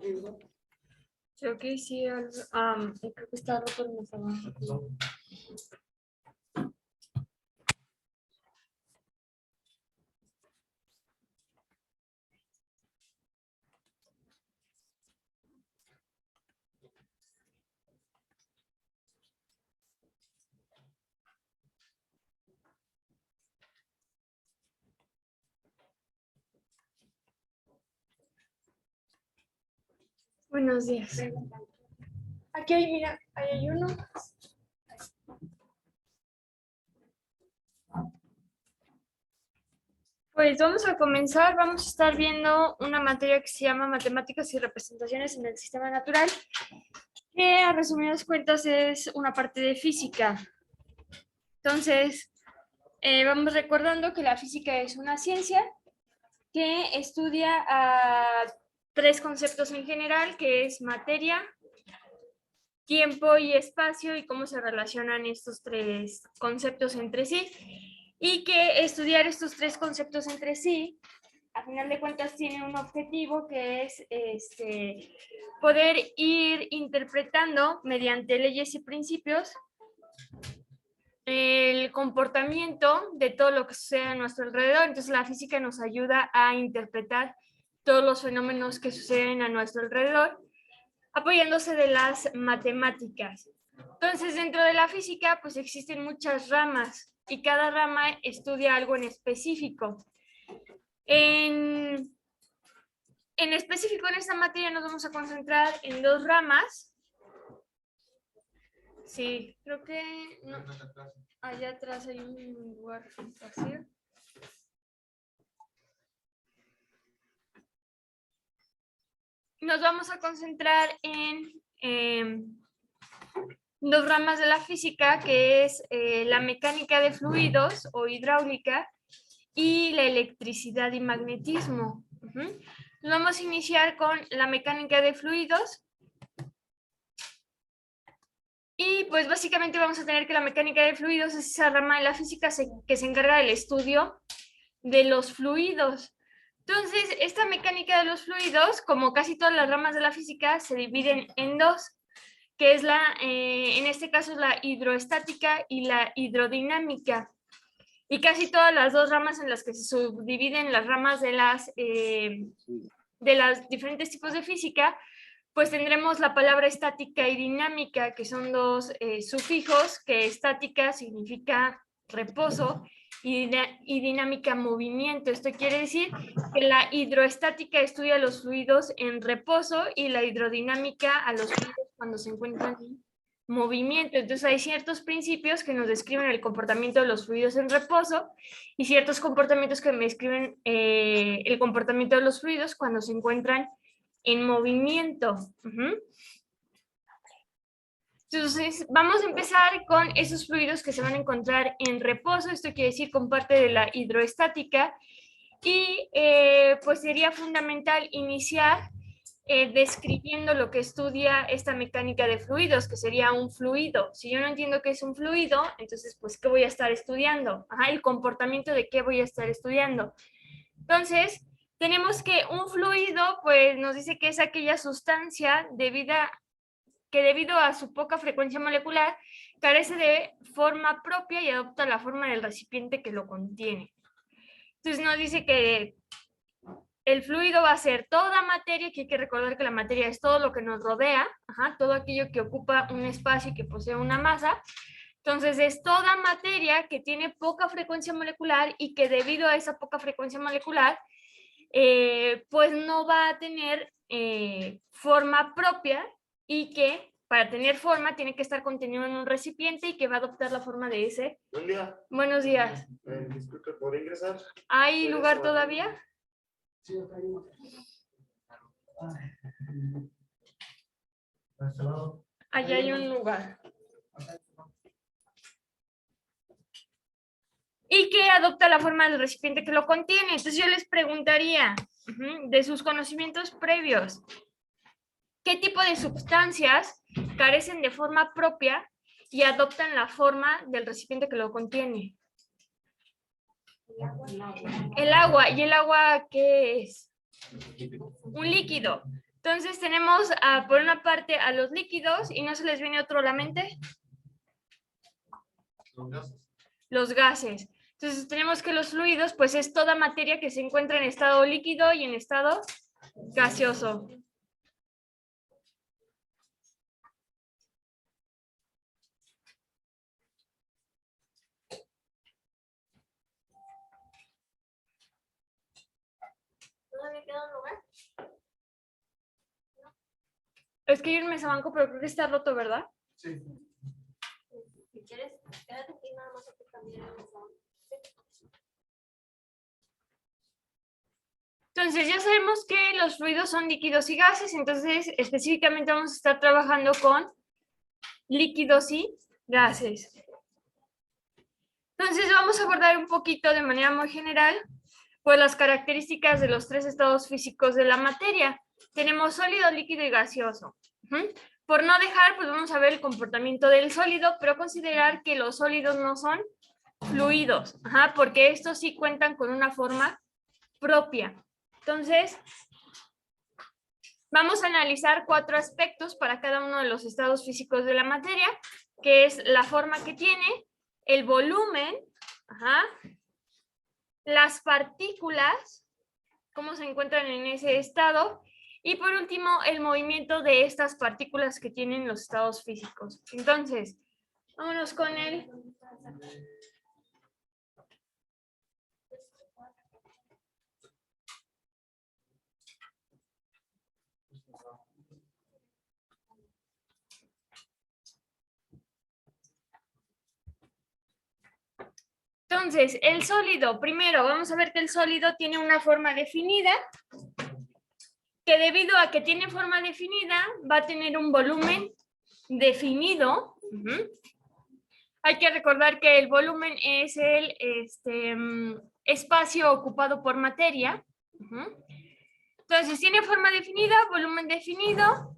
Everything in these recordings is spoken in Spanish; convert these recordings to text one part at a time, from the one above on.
Creo que sí, creo que está roto el abajo. Buenos días. Aquí hay, mira, ahí hay uno. Pues vamos a comenzar, vamos a estar viendo una materia que se llama Matemáticas y Representaciones en el Sistema Natural, que a resumidas cuentas es una parte de física. Entonces, vamos recordando que la física es una ciencia que estudia tres conceptos en general, que es materia, tiempo y espacio, y cómo se relacionan estos tres conceptos entre sí, y que estudiar estos tres conceptos entre sí, a final de cuentas, tiene un objetivo que es poder ir interpretando mediante leyes y principios el comportamiento de todo lo que sucede a nuestro alrededor. Entonces la física nos ayuda a interpretar todos los fenómenos que suceden a nuestro alrededor, apoyándose de las matemáticas. Entonces, dentro de la física, pues existen muchas ramas y cada rama estudia algo en específico. En específico, en esta materia nos vamos a concentrar en dos ramas. Sí, creo que no. Allá atrás hay un lugar vacío. Nos vamos a concentrar en dos ramas de la física, que es la mecánica de fluidos o hidráulica y la electricidad y magnetismo. Vamos a iniciar con la mecánica de fluidos. Y pues básicamente vamos a tener que la mecánica de fluidos es esa rama de la física que se encarga del estudio de los fluidos. Entonces, esta mecánica de los fluidos, como casi todas las ramas de la física, se dividen en dos, que es en este caso, la hidroestática y la hidrodinámica. Y casi todas las dos ramas en las que se subdividen las ramas de los diferentes tipos de física, pues tendremos la palabra estática y dinámica, que son dos sufijos, que estática significa reposo y dinámica movimiento. Esto quiere decir que la hidroestática estudia los fluidos en reposo y la hidrodinámica a los fluidos cuando se encuentran en movimiento. Entonces hay ciertos principios que nos describen el comportamiento de los fluidos en reposo y ciertos comportamientos que me describen el comportamiento de los fluidos cuando se encuentran en movimiento. Entonces, vamos a empezar con esos fluidos que se van a encontrar en reposo. Esto quiere decir con parte de la hidroestática. Y pues sería fundamental iniciar describiendo lo que estudia esta mecánica de fluidos, que sería un fluido. Si yo no entiendo qué es un fluido, entonces, pues, ¿qué voy a estar estudiando? El comportamiento de qué voy a estar estudiando. Entonces, tenemos que un fluido, pues, nos dice que es aquella sustancia que debido a su poca frecuencia molecular, carece de forma propia y adopta la forma del recipiente que lo contiene. Entonces nos dice que el fluido va a ser toda materia, que hay que recordar que la materia es todo lo que nos rodea, todo aquello que ocupa un espacio y que posee una masa. Entonces es toda materia que tiene poca frecuencia molecular y que debido a esa poca frecuencia molecular, pues no va a tener forma propia y que para tener forma tiene que estar contenido en un recipiente y que va a adoptar la forma de ese. Buen día. Buenos días. Disculpe, ¿puedo ingresar? ¿Hay lugar todavía? Sí, acá hay uno. Allá hay un lugar. Y que adopta la forma del recipiente que lo contiene. Entonces yo les preguntaría, de sus conocimientos previos, ¿qué tipo de sustancias carecen de forma propia y adoptan la forma del recipiente que lo contiene? El agua. ¿Y el agua qué es? Un líquido. Entonces tenemos por una parte a los líquidos y no se les viene otro a la mente. Los gases. Los gases. Entonces tenemos que los fluidos pues es toda materia que se encuentra en estado líquido y en estado gaseoso. ¿Todavía queda un lugar? Es que hay un mesabanco, pero creo que está roto, ¿verdad? Sí. Si quieres, quédate aquí nada más a cambiar el mensaje. Entonces ya sabemos que los fluidos son líquidos y gases, entonces específicamente vamos a estar trabajando con líquidos y gases. Entonces vamos a abordar un poquito de manera muy general pues las características de los tres estados físicos de la materia. Tenemos sólido, líquido y gaseoso. Por no dejar, pues vamos a ver el comportamiento del sólido, pero considerar que los sólidos no son fluidos, porque estos sí cuentan con una forma propia. Entonces, vamos a analizar 4 aspectos para cada uno de los estados físicos de la materia, que es la forma que tiene, el volumen, las partículas, cómo se encuentran en ese estado, y por último, el movimiento de estas partículas que tienen los estados físicos. Entonces, vámonos con el... Entonces, el sólido, primero vamos a ver que el sólido tiene una forma definida, que debido a que tiene forma definida, va a tener un volumen definido. Hay que recordar que el volumen es el espacio ocupado por materia. Entonces, tiene forma definida, volumen definido.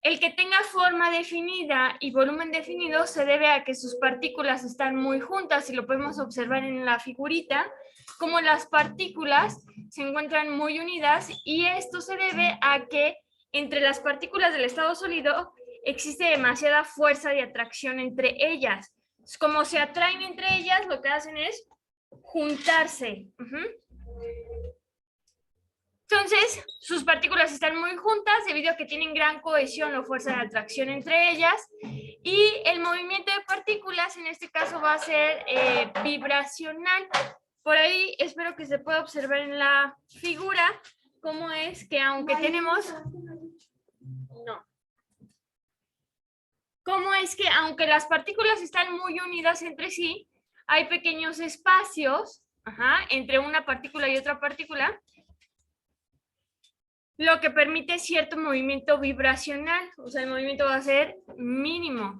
El que tenga forma definida y volumen definido se debe a que sus partículas están muy juntas y lo podemos observar en la figurita, como las partículas se encuentran muy unidas y esto se debe a que entre las partículas del estado sólido existe demasiada fuerza de atracción entre ellas. Como se atraen entre ellas, lo que hacen es juntarse. Entonces, sus partículas están muy juntas debido a que tienen gran cohesión o fuerza de atracción entre ellas y el movimiento de partículas en este caso va a ser vibracional. Por ahí espero que se pueda observar en la figura cómo es que aunque tenemos... No. Cómo es que aunque las partículas están muy unidas entre sí, hay pequeños espacios entre una partícula y otra partícula, lo que permite cierto movimiento vibracional, o sea, el movimiento va a ser mínimo.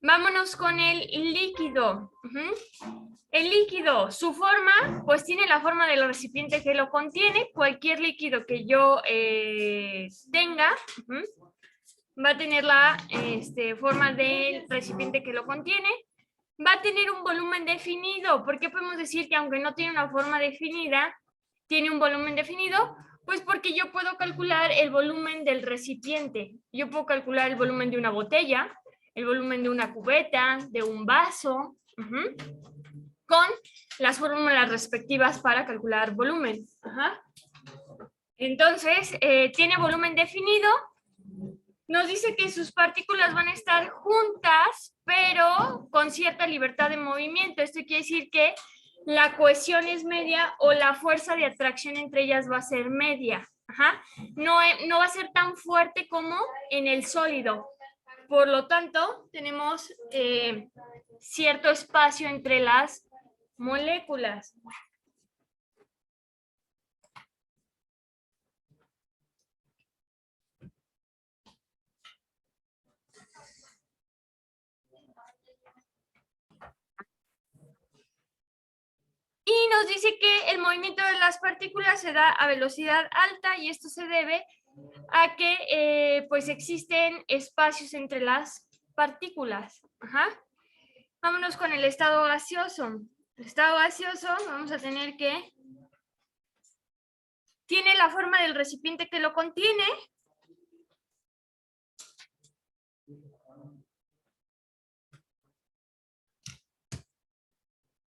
Vámonos con el líquido. El líquido, su forma, pues tiene la forma del recipiente que lo contiene. Cualquier líquido que yo tenga, va a tener la forma del recipiente que lo contiene. Va a tener un volumen definido. ¿Por qué podemos decir que aunque no tiene una forma definida, tiene un volumen definido? Pues porque yo puedo calcular el volumen del recipiente. Yo puedo calcular el volumen de una botella, el volumen de una cubeta, de un vaso, con las fórmulas respectivas para calcular volumen. Entonces, tiene volumen definido. Nos dice que sus partículas van a estar juntas, pero con cierta libertad de movimiento. Esto quiere decir que la cohesión es media o la fuerza de atracción entre ellas va a ser media. No va a ser tan fuerte como en el sólido. Por lo tanto, tenemos cierto espacio entre las moléculas. Y nos dice que el movimiento de las partículas se da a velocidad alta y esto se debe a que pues existen espacios entre las partículas. Vámonos con el estado gaseoso. El estado gaseoso, vamos a tener que tiene la forma del recipiente que lo contiene.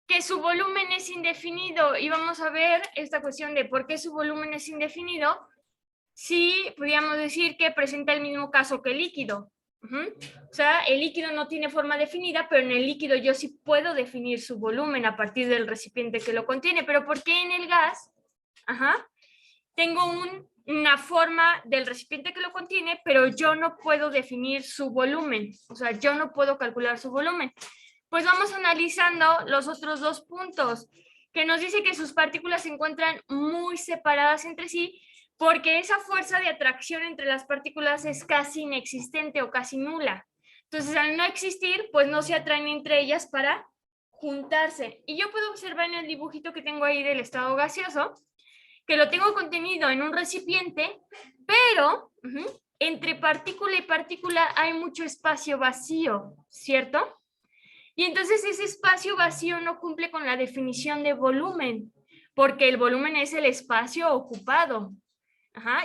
Que su volumen es indefinido, y vamos a ver esta cuestión de por qué su volumen es indefinido, si podríamos decir que presenta el mismo caso que el líquido. O sea, el líquido no tiene forma definida, pero en el líquido yo sí puedo definir su volumen a partir del recipiente que lo contiene. Pero ¿por qué en el gas? Tengo una forma del recipiente que lo contiene, pero yo no puedo definir su volumen. O sea, yo no puedo calcular su volumen. Pues vamos analizando los otros dos puntos, que nos dice que sus partículas se encuentran muy separadas entre sí, porque esa fuerza de atracción entre las partículas es casi inexistente o casi nula. Entonces, al no existir, pues no se atraen entre ellas para juntarse. Y yo puedo observar en el dibujito que tengo ahí del estado gaseoso, que lo tengo contenido en un recipiente, pero entre partícula y partícula hay mucho espacio vacío, ¿cierto? Y entonces ese espacio vacío no cumple con la definición de volumen, porque el volumen es el espacio ocupado.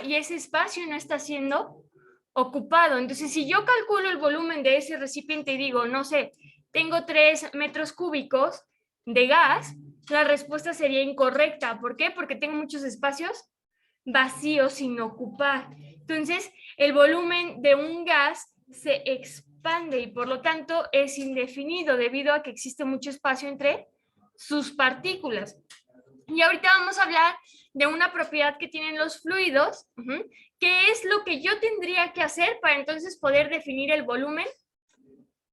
Y ese espacio no está siendo ocupado. Entonces, si yo calculo el volumen de ese recipiente y digo, no sé, tengo 3 metros cúbicos de gas, la respuesta sería incorrecta. ¿Por qué? Porque tengo muchos espacios vacíos sin ocupar. Entonces, el volumen de un gas se expande y por lo tanto es indefinido debido a que existe mucho espacio entre sus partículas. Y ahorita vamos a hablar de una propiedad que tienen los fluidos, que es lo que yo tendría que hacer para entonces poder definir el volumen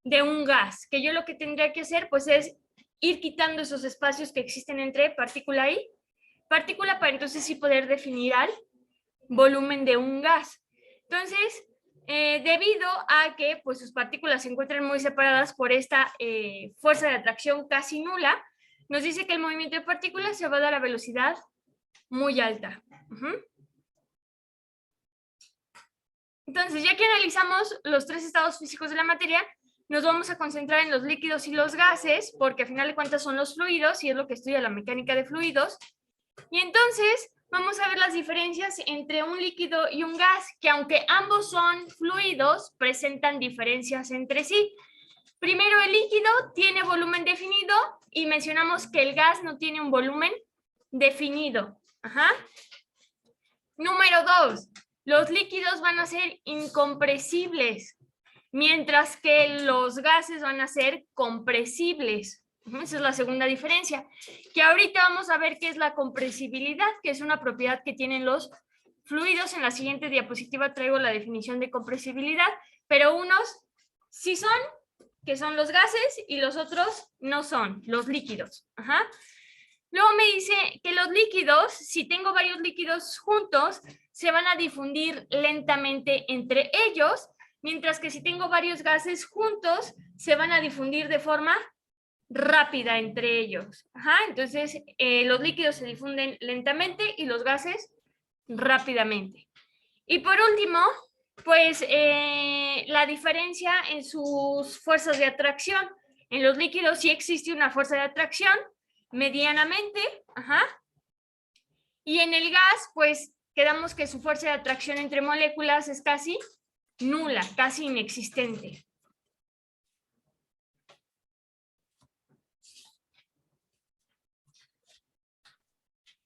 de un gas, que yo lo que tendría que hacer pues es ir quitando esos espacios que existen entre partícula y partícula para entonces sí poder definir al volumen de un gas. Entonces, debido a que pues, sus partículas se encuentran muy separadas por esta fuerza de atracción casi nula, nos dice que el movimiento de partículas se va a dar a velocidad muy alta. Entonces, ya que analizamos los 3 estados físicos de la materia, nos vamos a concentrar en los líquidos y los gases, porque al final de cuentas son los fluidos y es lo que estudia la mecánica de fluidos. Y entonces vamos a ver las diferencias entre un líquido y un gas, que aunque ambos son fluidos, presentan diferencias entre sí. Primero, el líquido tiene volumen definido y mencionamos que el gas no tiene un volumen definido. Número 2, los líquidos van a ser incompresibles, mientras que los gases van a ser compresibles. Esa es la segunda diferencia, que ahorita vamos a ver qué es la compresibilidad, que es una propiedad que tienen los fluidos. En la siguiente diapositiva traigo la definición de compresibilidad, pero unos sí son, que son los gases, y los otros no son, los líquidos. Luego me dice que los líquidos, si tengo varios líquidos juntos, se van a difundir lentamente entre ellos, mientras que si tengo varios gases juntos, se van a difundir de forma rápida entre ellos. Entonces, los líquidos se difunden lentamente y los gases rápidamente. Y por último, pues la diferencia en sus fuerzas de atracción. En los líquidos sí existe una fuerza de atracción medianamente, y en el gas, pues quedamos que su fuerza de atracción entre moléculas es casi nula, casi inexistente.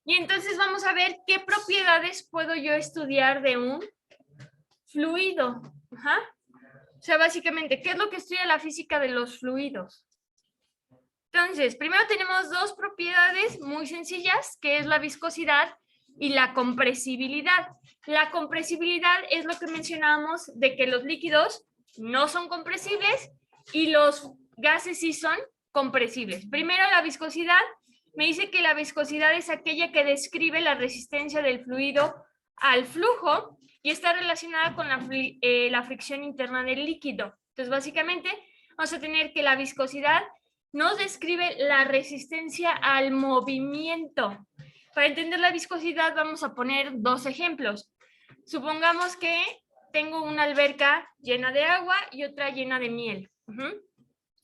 Y entonces vamos a ver qué propiedades puedo yo estudiar de un fluido. O sea, básicamente, ¿qué es lo que estudia la física de los fluidos? Entonces, primero tenemos 2 propiedades muy sencillas, que es la viscosidad y la compresibilidad. La compresibilidad es lo que mencionábamos de que los líquidos no son compresibles y los gases sí son compresibles. Primero, la viscosidad. Me dice que la viscosidad es aquella que describe la resistencia del fluido al flujo y está relacionada con la fricción interna del líquido. Entonces, básicamente, vamos a tener que la viscosidad nos describe la resistencia al movimiento. Para entender la viscosidad vamos a poner 2 ejemplos. Supongamos que tengo una alberca llena de agua y otra llena de miel.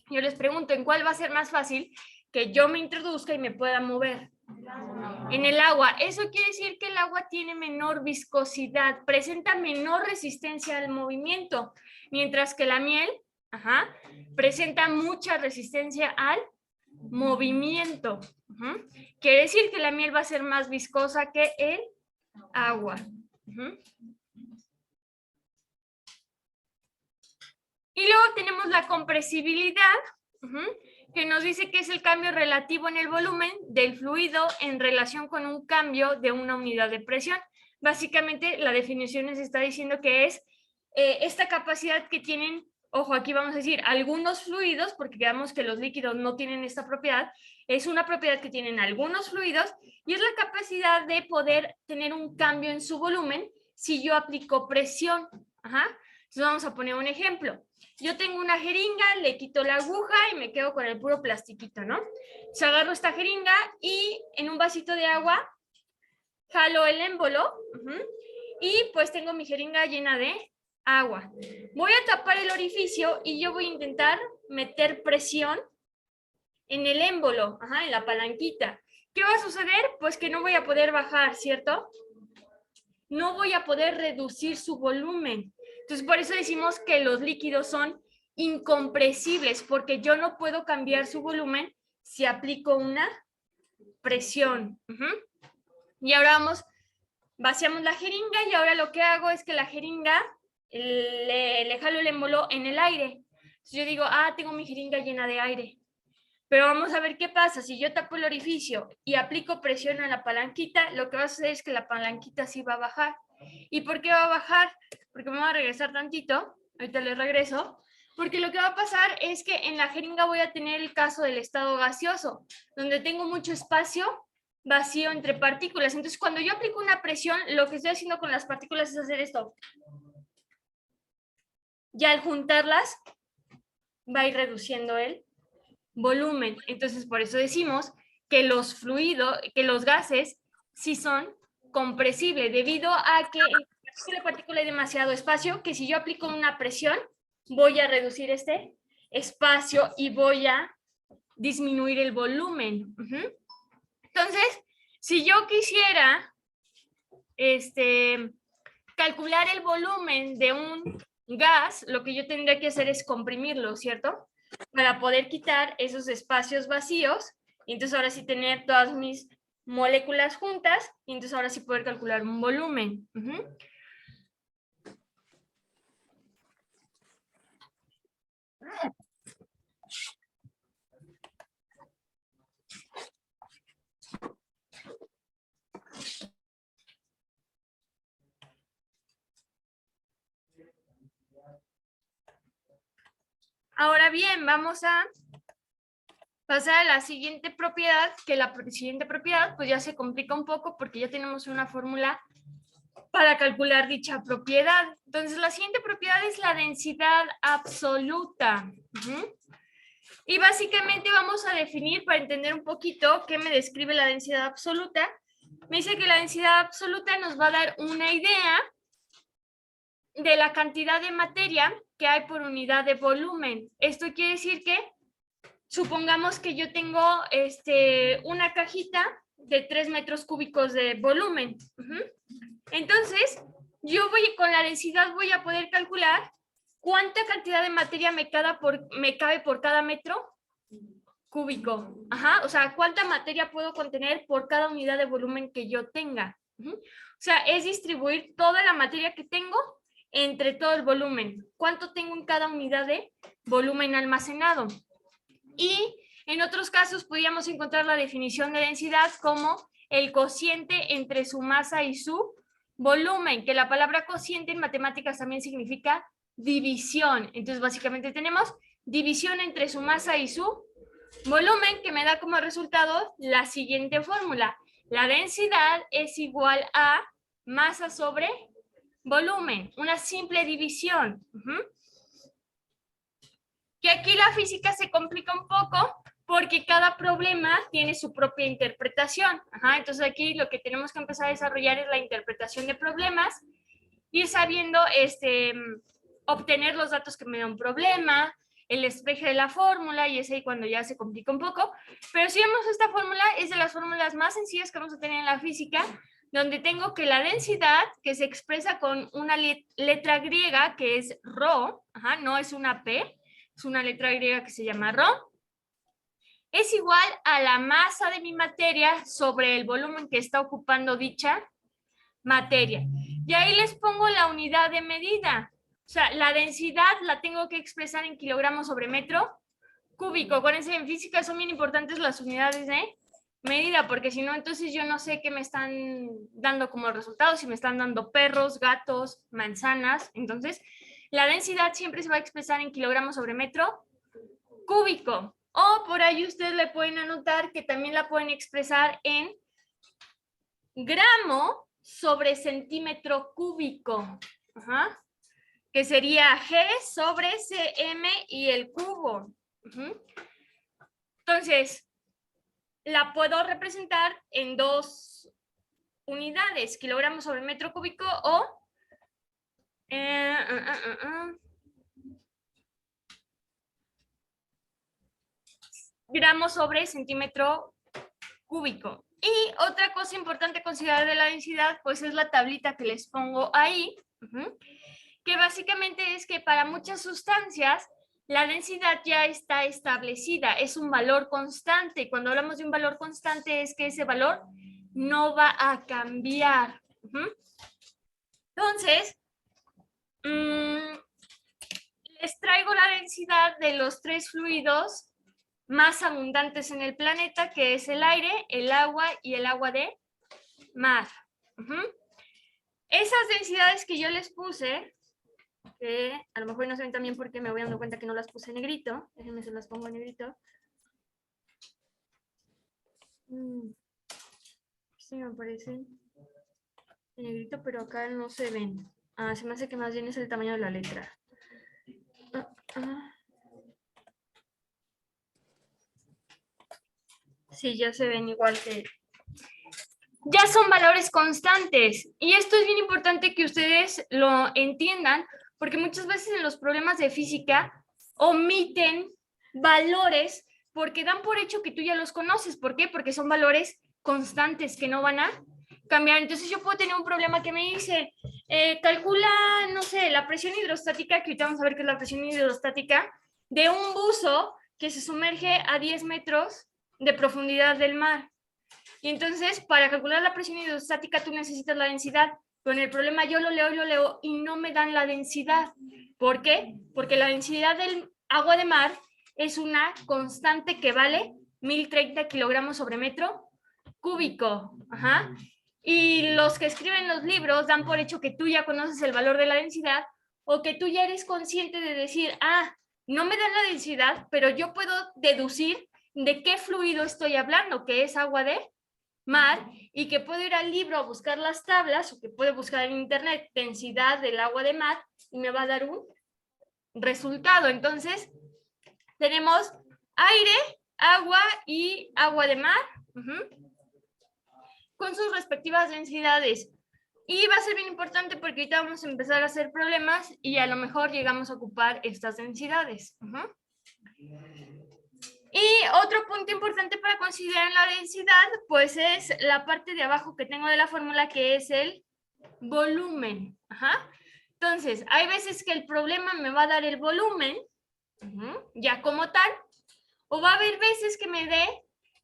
Yo les pregunto, ¿en cuál va a ser más fácil que yo me introduzca y me pueda mover. En el agua, eso quiere decir que el agua tiene menor viscosidad, presenta menor resistencia al movimiento, mientras que la miel, presenta mucha resistencia al movimiento. Quiere decir que la miel va a ser más viscosa que el agua. Y luego tenemos la compresibilidad, que nos dice que es el cambio relativo en el volumen del fluido en relación con un cambio de una unidad de presión. Básicamente, la definición nos está diciendo que es esta capacidad que tienen, ojo, aquí vamos a decir algunos fluidos, porque digamos que los líquidos no tienen esta propiedad, es una propiedad que tienen algunos fluidos y es la capacidad de poder tener un cambio en su volumen si yo aplico presión. Entonces vamos a poner un ejemplo. Yo tengo una jeringa, le quito la aguja y me quedo con el puro plastiquito, ¿no? Entonces agarro esta jeringa y en un vasito de agua jalo el émbolo y pues tengo mi jeringa llena de agua. Voy a tapar el orificio y yo voy a intentar meter presión en el émbolo, en la palanquita. ¿Qué va a suceder? Pues que no voy a poder bajar, ¿cierto? No voy a poder reducir su volumen. Entonces, por eso decimos que los líquidos son incompresibles, porque yo no puedo cambiar su volumen si aplico una presión. Y ahora vaciamos la jeringa y ahora lo que hago es que la jeringa le jalo el émbolo en el aire. Entonces yo digo, tengo mi jeringa llena de aire. Pero vamos a ver qué pasa. Si yo tapo el orificio y aplico presión a la palanquita, lo que va a suceder es que la palanquita sí va a bajar. ¿Y por qué va a bajar? Porque me voy a regresar tantito. Ahorita le regreso. Porque lo que va a pasar es que en la jeringa voy a tener el caso del estado gaseoso, donde tengo mucho espacio vacío entre partículas. Entonces, cuando yo aplico una presión, lo que estoy haciendo con las partículas es hacer esto. Y al juntarlas, va a ir reduciendo el volumen. Entonces, por eso decimos que los fluidos, que los gases sí son compresibles, debido a que en la partícula hay demasiado espacio, que si yo aplico una presión, voy a reducir este espacio y voy a disminuir el volumen. Entonces, si yo quisiera calcular el volumen de un gas, lo que yo tendría que hacer es comprimirlo, ¿cierto? Para poder quitar esos espacios vacíos y entonces ahora sí tener todas mis moléculas juntas y entonces ahora sí poder calcular un volumen. Ahora bien, vamos a pasar a la siguiente propiedad, que la siguiente propiedad pues ya se complica un poco porque ya tenemos una fórmula para calcular dicha propiedad. Entonces la siguiente propiedad es la densidad absoluta. Y básicamente vamos a definir, para entender un poquito qué me describe la densidad absoluta. Me dice que la densidad absoluta nos va a dar una idea de la cantidad de materia que hay por unidad de volumen. Esto quiere decir que, supongamos que yo tengo una cajita de 3 metros cúbicos de volumen. Entonces, yo con la densidad voy a poder calcular cuánta cantidad de materia me cabe por cada metro cúbico. O sea, cuánta materia puedo contener por cada unidad de volumen que yo tenga. O sea, es distribuir toda la materia que tengo entre todo el volumen. ¿Cuánto tengo en cada unidad de volumen almacenado? Y en otros casos podríamos encontrar la definición de densidad como el cociente entre su masa y su volumen, que la palabra cociente en matemáticas también significa división. Entonces básicamente tenemos división entre su masa y su volumen, que me da como resultado la siguiente fórmula. La densidad es igual a masa sobre volumen, una simple división. Que aquí la física se complica un poco porque cada problema tiene su propia interpretación. Entonces aquí lo que tenemos que empezar a desarrollar es la interpretación de problemas, ir sabiendo obtener los datos que me da un problema, el despeje de la fórmula y es ahí cuando ya se complica un poco. Pero si vemos esta fórmula, es de las fórmulas más sencillas que vamos a tener en la física, donde tengo que la densidad, que se expresa con una letra griega, que es ρ, no es una P, es una letra griega que se llama ρ, es igual a la masa de mi materia sobre el volumen que está ocupando dicha materia. Y ahí les pongo la unidad de medida. O sea, la densidad la tengo que expresar en kilogramos sobre metro cúbico. Acuérdense, en física son bien importantes las unidades de medida, porque si no, entonces yo no sé qué me están dando como resultado, si me están dando perros, gatos, manzanas. Entonces, la densidad siempre se va a expresar en kilogramos sobre metro cúbico. O por ahí ustedes le pueden anotar que también la pueden expresar en gramo sobre centímetro cúbico, que sería G sobre cm y el cubo. Entonces, la puedo representar en dos unidades, kilogramos sobre metro cúbico o gramos sobre centímetro cúbico. Y otra cosa importante a considerar de la densidad, pues es la tablita que les pongo ahí, que básicamente es que para muchas sustancias la densidad ya está establecida, es un valor constante. Cuando hablamos de un valor constante es que ese valor no va a cambiar. Entonces, les traigo la densidad de los 3 fluidos más abundantes en el planeta, que es el aire, el agua y el agua de mar. Esas densidades que yo les puse, que a lo mejor no se ven también porque me voy dando cuenta que no las puse en negrito, déjenme se las pongo en negrito. Sí me aparecen en negrito, pero acá no se ven. Se me hace que más bien es el tamaño de la letra. Sí, ya se ven igual que... Ya son valores constantes. Y esto es bien importante que ustedes lo entiendan, porque muchas veces en los problemas de física omiten valores porque dan por hecho que tú ya los conoces. ¿Por qué? Porque son valores constantes que no van a cambiar. Entonces yo puedo tener un problema que me dice, calcula, no sé, la presión hidrostática, que ahorita vamos a ver qué es la presión hidrostática, de un buzo que se sumerge a 10 metros de profundidad del mar. Y entonces, para calcular la presión hidrostática, tú necesitas la densidad. Pero en el problema yo lo leo y no me dan la densidad. ¿Por qué? Porque la densidad del agua de mar es una constante que vale 1030 kilogramos sobre metro cúbico. Y los que escriben los libros dan por hecho que tú ya conoces el valor de la densidad o que tú ya eres consciente de decir, no me dan la densidad, pero yo puedo deducir de qué fluido estoy hablando, que es agua de mar, y que puedo ir al libro a buscar las tablas o que puedo buscar en internet densidad del agua de mar y me va a dar un resultado. Entonces, tenemos aire, agua y agua de mar con sus respectivas densidades. Y va a ser bien importante porque ahorita vamos a empezar a hacer problemas y a lo mejor llegamos a ocupar estas densidades. Y otro punto importante para considerar la densidad, pues es la parte de abajo que tengo de la fórmula, que es el volumen. Entonces, hay veces que el problema me va a dar el volumen, ya como tal, o va a haber veces que me dé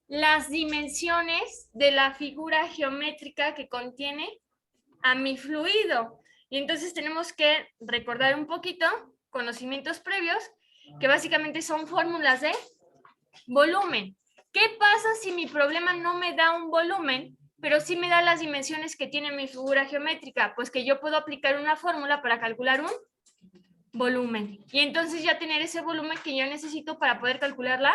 las dimensiones de la figura geométrica que contiene a mi fluido. Y entonces tenemos que recordar un poquito conocimientos previos, que básicamente son fórmulas de volumen. ¿Qué pasa si mi problema no me da un volumen, pero sí me da las dimensiones que tiene mi figura geométrica? Pues que yo puedo aplicar una fórmula para calcular un volumen. Y entonces ya tener ese volumen que yo necesito para poder calcular la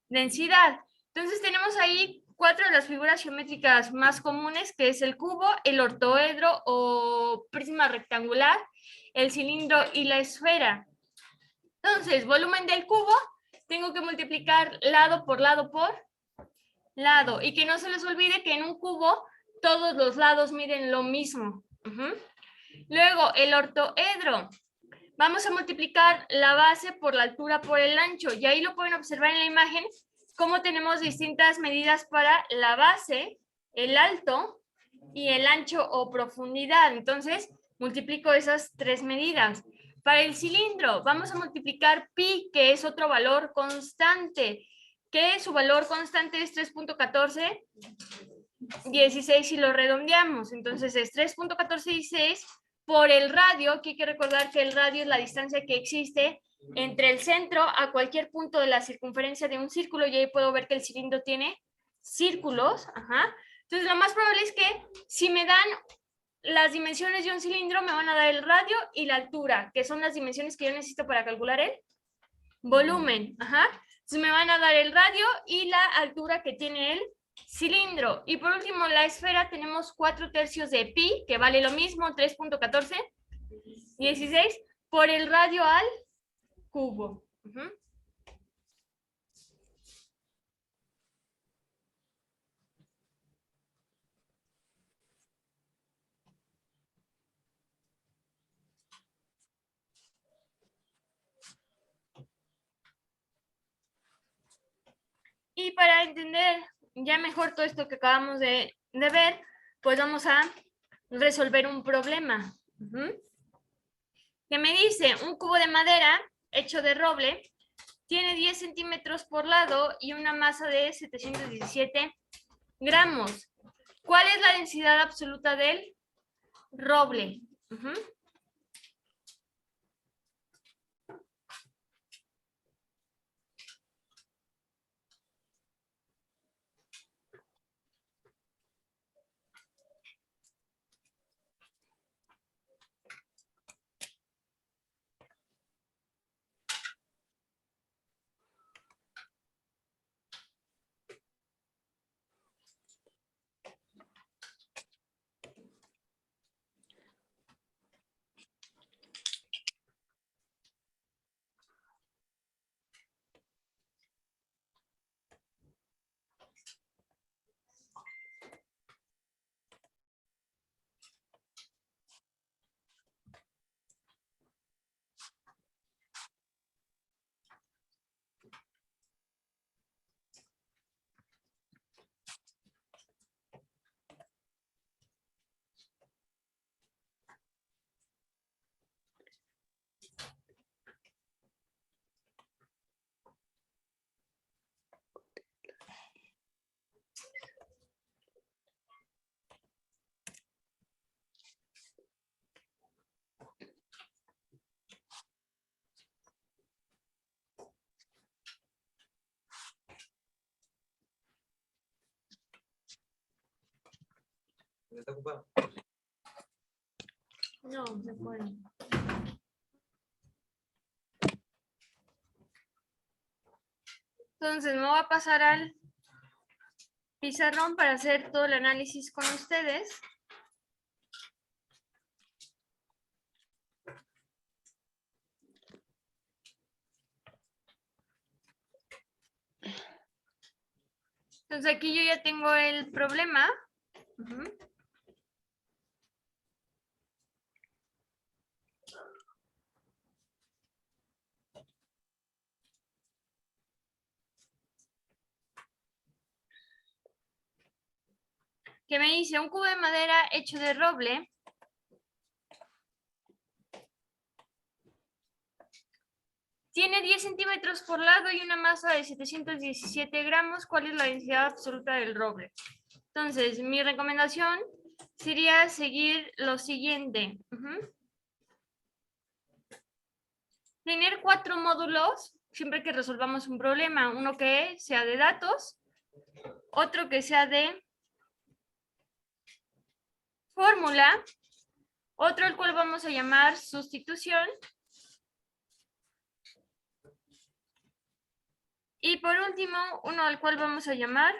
densidad. Entonces tenemos ahí 4 de las figuras geométricas más comunes, que es el cubo, el ortoedro o prisma rectangular, el cilindro y la esfera. Entonces, volumen del cubo, tengo que multiplicar lado por lado por lado. Y que no se les olvide que en un cubo todos los lados miden lo mismo. Luego, el ortoedro. Vamos a multiplicar la base por la altura por el ancho. Y ahí lo pueden observar en la imagen, cómo tenemos distintas medidas para la base, el alto y el ancho o profundidad. Entonces, multiplico esas tres medidas. Para el cilindro, vamos a multiplicar pi, que es otro valor constante, que su valor constante es 3.14, 16 si lo redondeamos. Entonces, es 3.1416 por el radio, que hay que recordar que el radio es la distancia que existe entre el centro a cualquier punto de la circunferencia de un círculo, y ahí puedo ver que el cilindro tiene círculos. Ajá. Entonces, lo más probable es que si me dan las dimensiones de un cilindro, me van a dar el radio y la altura, que son las dimensiones que yo necesito para calcular el volumen. Ajá. Entonces, me van a dar el radio y la altura que tiene el cilindro. Y por último, la esfera, tenemos 4/3 de pi, que vale lo mismo, 3.1416 por el radio al cubo. Y para entender ya mejor todo esto que acabamos de ver, pues vamos a resolver un problema. Que me dice, un cubo de madera hecho de roble tiene 10 centímetros por lado y una masa de 717 gramos. ¿Cuál es la densidad absoluta del roble? ¿Está ocupado? No, se puede. Entonces, me voy a pasar al pizarrón para hacer todo el análisis con ustedes. Entonces, aquí yo ya tengo el problema. Que me dice, un cubo de madera hecho de roble tiene 10 centímetros por lado y una masa de 717 gramos. ¿Cuál es la densidad absoluta del roble? Entonces, mi recomendación sería seguir lo siguiente. Tener 4 módulos siempre que resolvamos un problema. Uno que sea de datos, otro que sea de fórmula, otro el cual vamos a llamar sustitución, y por último uno al cual vamos a llamar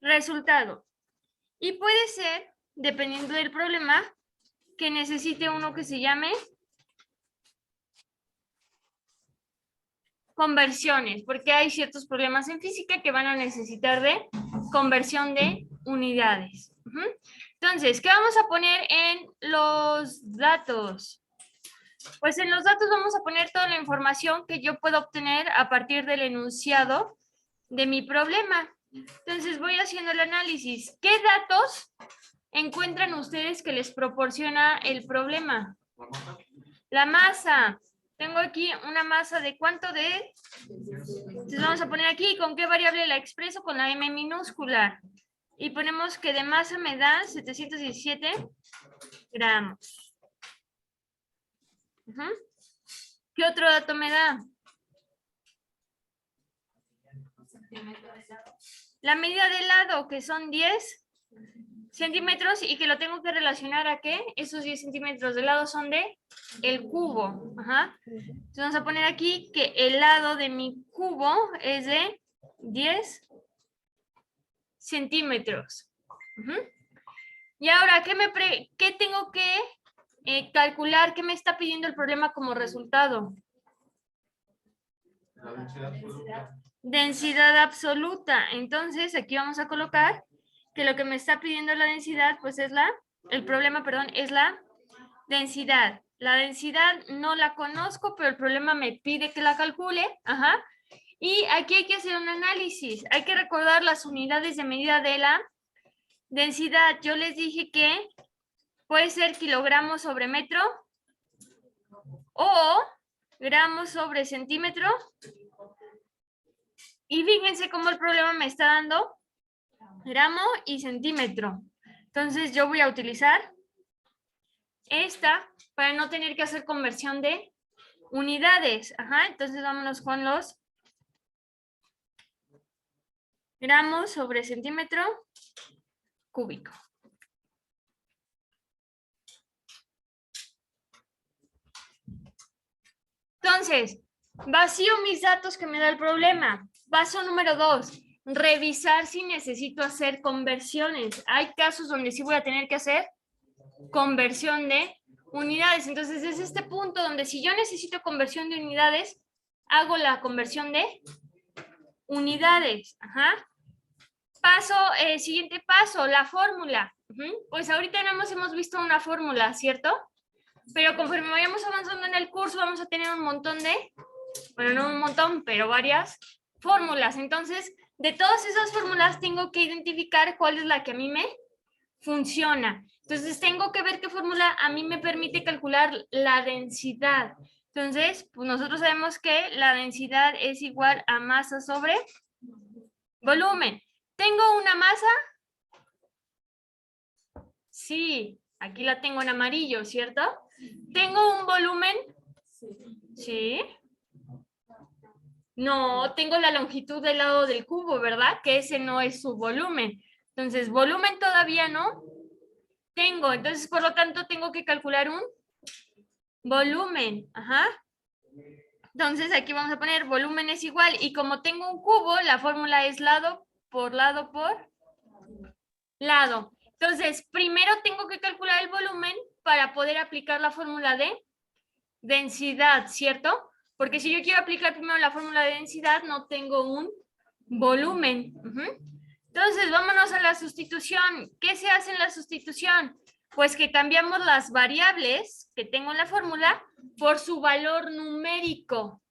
resultado. Y puede ser, dependiendo del problema, que necesite uno que se llame conversiones, porque hay ciertos problemas en física que van a necesitar de conversión de unidades. Entonces, ¿qué vamos a poner en los datos? Pues en los datos vamos a poner toda la información que yo puedo obtener a partir del enunciado de mi problema. Entonces voy haciendo el análisis. ¿Qué datos encuentran ustedes que les proporciona el problema? La masa. Tengo aquí una masa de ¿cuánto de? Entonces vamos a poner aquí con qué variable la expreso, con la M minúscula. Y ponemos que de masa me da 717 gramos. ¿Qué otro dato me da? La medida del lado, que son 10 centímetros y que lo tengo que relacionar a ¿qué? Esos 10 centímetros de lado son de el cubo. Entonces vamos a poner aquí que el lado de mi cubo es de 10 centímetros. Y ahora, ¿qué tengo que calcular? ¿Qué me está pidiendo el problema como resultado? La densidad absoluta. Densidad absoluta. Entonces, aquí vamos a colocar que lo que me está pidiendo la densidad, pues es el problema, perdón, es la densidad. La densidad no la conozco, pero el problema me pide que la calcule. Y aquí hay que hacer un análisis. Hay que recordar las unidades de medida de la densidad. Yo les dije que puede ser kilogramos sobre metro o gramos sobre centímetro. Y fíjense cómo el problema me está dando gramo y centímetro. Entonces yo voy a utilizar esta para no tener que hacer conversión de unidades. Entonces vámonos con los gramos sobre centímetro cúbico. Entonces, vacío mis datos que me da el problema. Paso número 2, revisar si necesito hacer conversiones. Hay casos donde sí voy a tener que hacer conversión de unidades. Entonces, es este punto donde si yo necesito conversión de unidades, hago la conversión de unidades. Siguiente paso, la fórmula. Pues ahorita nada más hemos visto una fórmula, ¿cierto? Pero conforme vayamos avanzando en el curso, vamos a tener un montón de, bueno, no un montón, pero varias fórmulas. Entonces, de todas esas fórmulas tengo que identificar cuál es la que a mí me funciona. Entonces, tengo que ver qué fórmula a mí me permite calcular la densidad. Entonces, pues nosotros sabemos que la densidad es igual a masa sobre volumen. ¿Tengo una masa? Sí, aquí la tengo en amarillo, ¿cierto? ¿Tengo un volumen? Sí. No, tengo la longitud del lado del cubo, ¿verdad? Que ese no es su volumen. Entonces, volumen todavía no tengo. Entonces, por lo tanto, tengo que calcular un volumen. Entonces, aquí vamos a poner volumen es igual. Y como tengo un cubo, la fórmula es lado por lado por lado. Entonces, primero tengo que calcular el volumen para poder aplicar la fórmula de densidad, ¿cierto? Porque si yo quiero aplicar primero la fórmula de densidad, no tengo un volumen. Entonces, vámonos a la sustitución. ¿Qué se hace en la sustitución? Pues que cambiamos las variables que tengo en la fórmula por su valor numérico.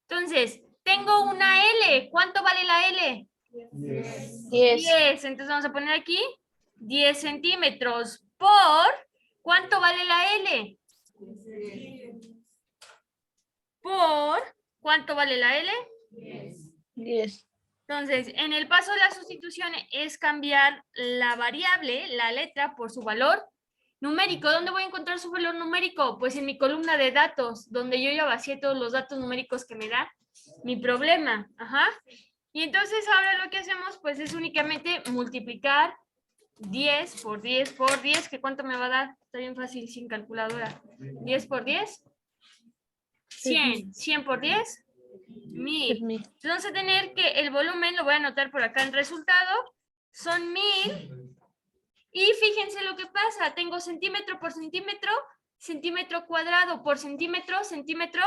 Entonces, tengo una L. ¿Cuánto vale la L? 10. Entonces vamos a poner aquí 10 centímetros por, ¿cuánto vale la L? Por, ¿cuánto vale la L? 10. Entonces, en el paso de la sustitución es cambiar la variable, la letra, por su valor numérico. ¿Dónde voy a encontrar su valor numérico? Pues en mi columna de datos, donde yo ya vacié todos los datos numéricos que me da mi problema. Y entonces ahora lo que hacemos pues es únicamente multiplicar 10 por 10 por 10, que ¿cuánto me va a dar? Está bien fácil sin calculadora. 10 por 10, 100. 100 por 10, 1000. Entonces vamos a tener que el volumen, lo voy a anotar por acá en resultado, son 1000. Y fíjense lo que pasa, tengo centímetro por centímetro, centímetro cuadrado por centímetro, centímetro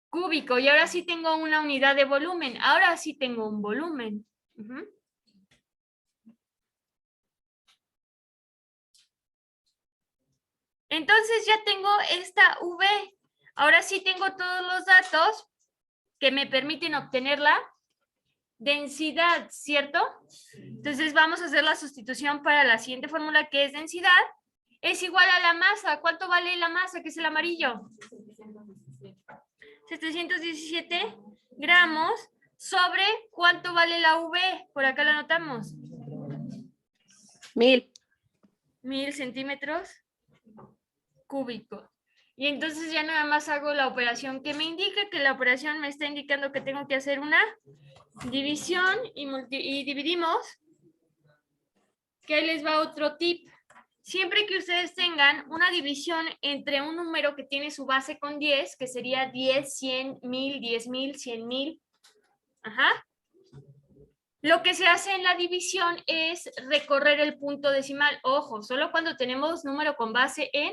cúbico. Y ahora sí tengo una unidad de volumen. Ahora sí tengo un volumen. Entonces ya tengo esta V. Ahora sí tengo todos los datos que me permiten obtener la densidad, ¿cierto? Entonces vamos a hacer la sustitución para la siguiente fórmula, que es densidad. Es igual a la masa. ¿Cuánto vale la masa, que es el amarillo? 717 gramos sobre ¿cuánto vale la V? Por acá la anotamos. 1000. 1000 centímetros cúbicos. Y entonces ya nada más hago la operación que me indica, que la operación me está indicando que tengo que hacer una división y dividimos. Que ahí les va otro tip. Siempre que ustedes tengan una división entre un número que tiene su base con 10, que sería 10, 100, 1000, 10,000, 100,000. Ajá. Lo que se hace en la división es recorrer el punto decimal. Ojo, solo cuando tenemos número con base en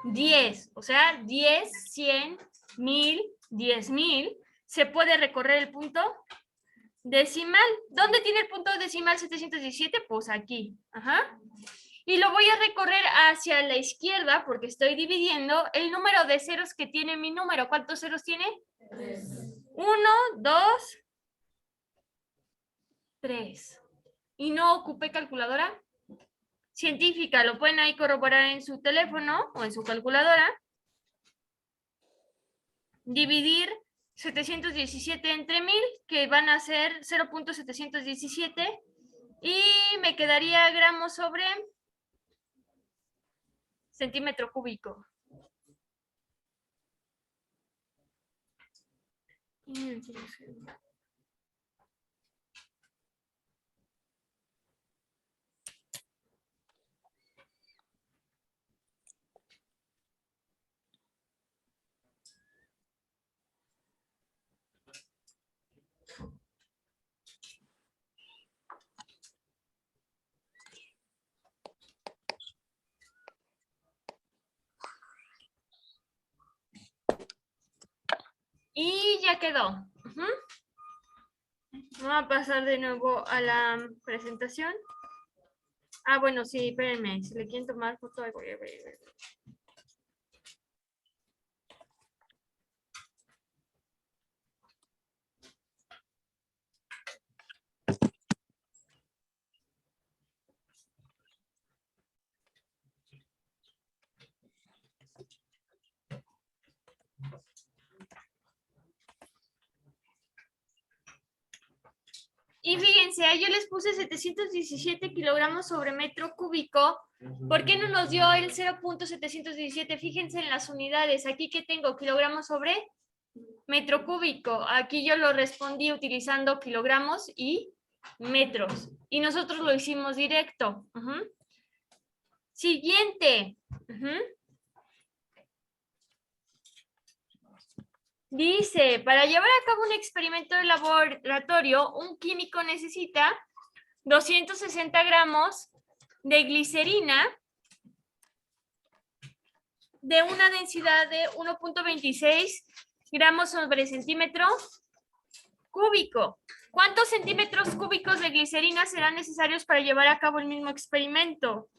10. O sea, 10, 100, 1000, 10,000. Se puede recorrer el punto decimal. ¿Dónde tiene el punto decimal 717? Pues aquí. Ajá. Y lo voy a recorrer hacia la izquierda porque estoy dividiendo el número de ceros que tiene mi número. ¿Cuántos ceros tiene? 1, 2, 3. ¿Y no ocupé calculadora científica? Lo pueden ahí corroborar en su teléfono o en su calculadora. Dividir 717 entre 1000, que van a ser 0.717. Y me quedaría gramos sobre centímetro cúbico. Y ya quedó. Vamos a pasar de nuevo a la presentación. Ah, bueno, sí, espérenme. Si le quieren tomar foto, ahí voy. Y fíjense, yo les puse 717 kilogramos sobre metro cúbico. ¿Por qué no nos dio el 0.717? Fíjense en las unidades. Aquí que tengo kilogramos sobre metro cúbico. Aquí yo lo respondí utilizando kilogramos y metros. Y nosotros lo hicimos directo. Siguiente. Dice, para llevar a cabo un experimento de laboratorio, un químico necesita 260 gramos de glicerina de una densidad de 1.26 gramos sobre centímetro cúbico. ¿Cuántos centímetros cúbicos de glicerina serán necesarios para llevar a cabo el mismo experimento?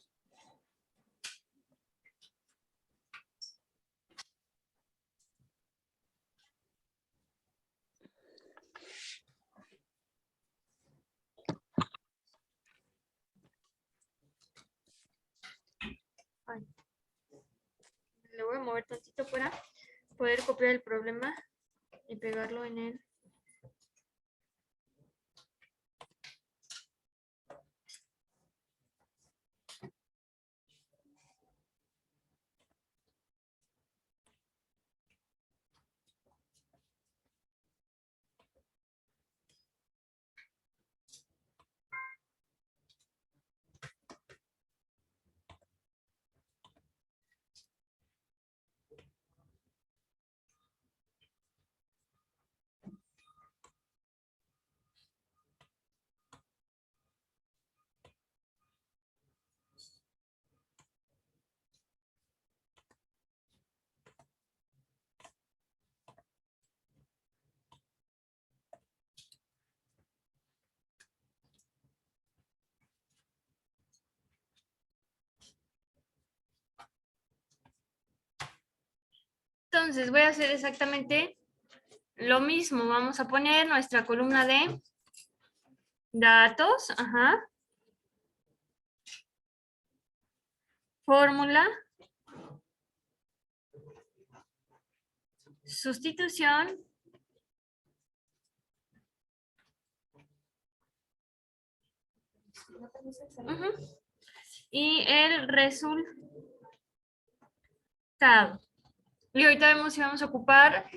Le voy a mover tantito para poder copiar el problema y pegarlo en el... Entonces voy a hacer exactamente lo mismo. Vamos a poner nuestra columna de datos. Ajá. Fórmula. Sustitución. Ujú. Y el resultado. Y ahorita vemos si vamos a ocupar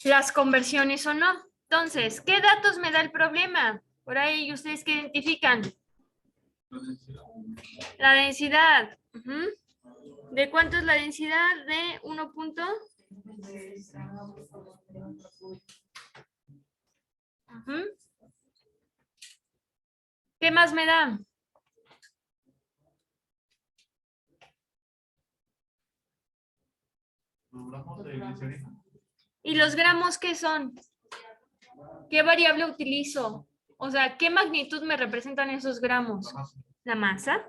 las conversiones o no. Entonces, ¿qué datos me da el problema? Por ahí, ¿ustedes qué identifican? La densidad. Ujú. ¿De cuánto es la densidad? De 1 punto. Ujú. ¿Qué más me da? ¿Y los gramos qué son? ¿Qué variable utilizo? O sea, ¿qué magnitud me representan esos gramos? La masa.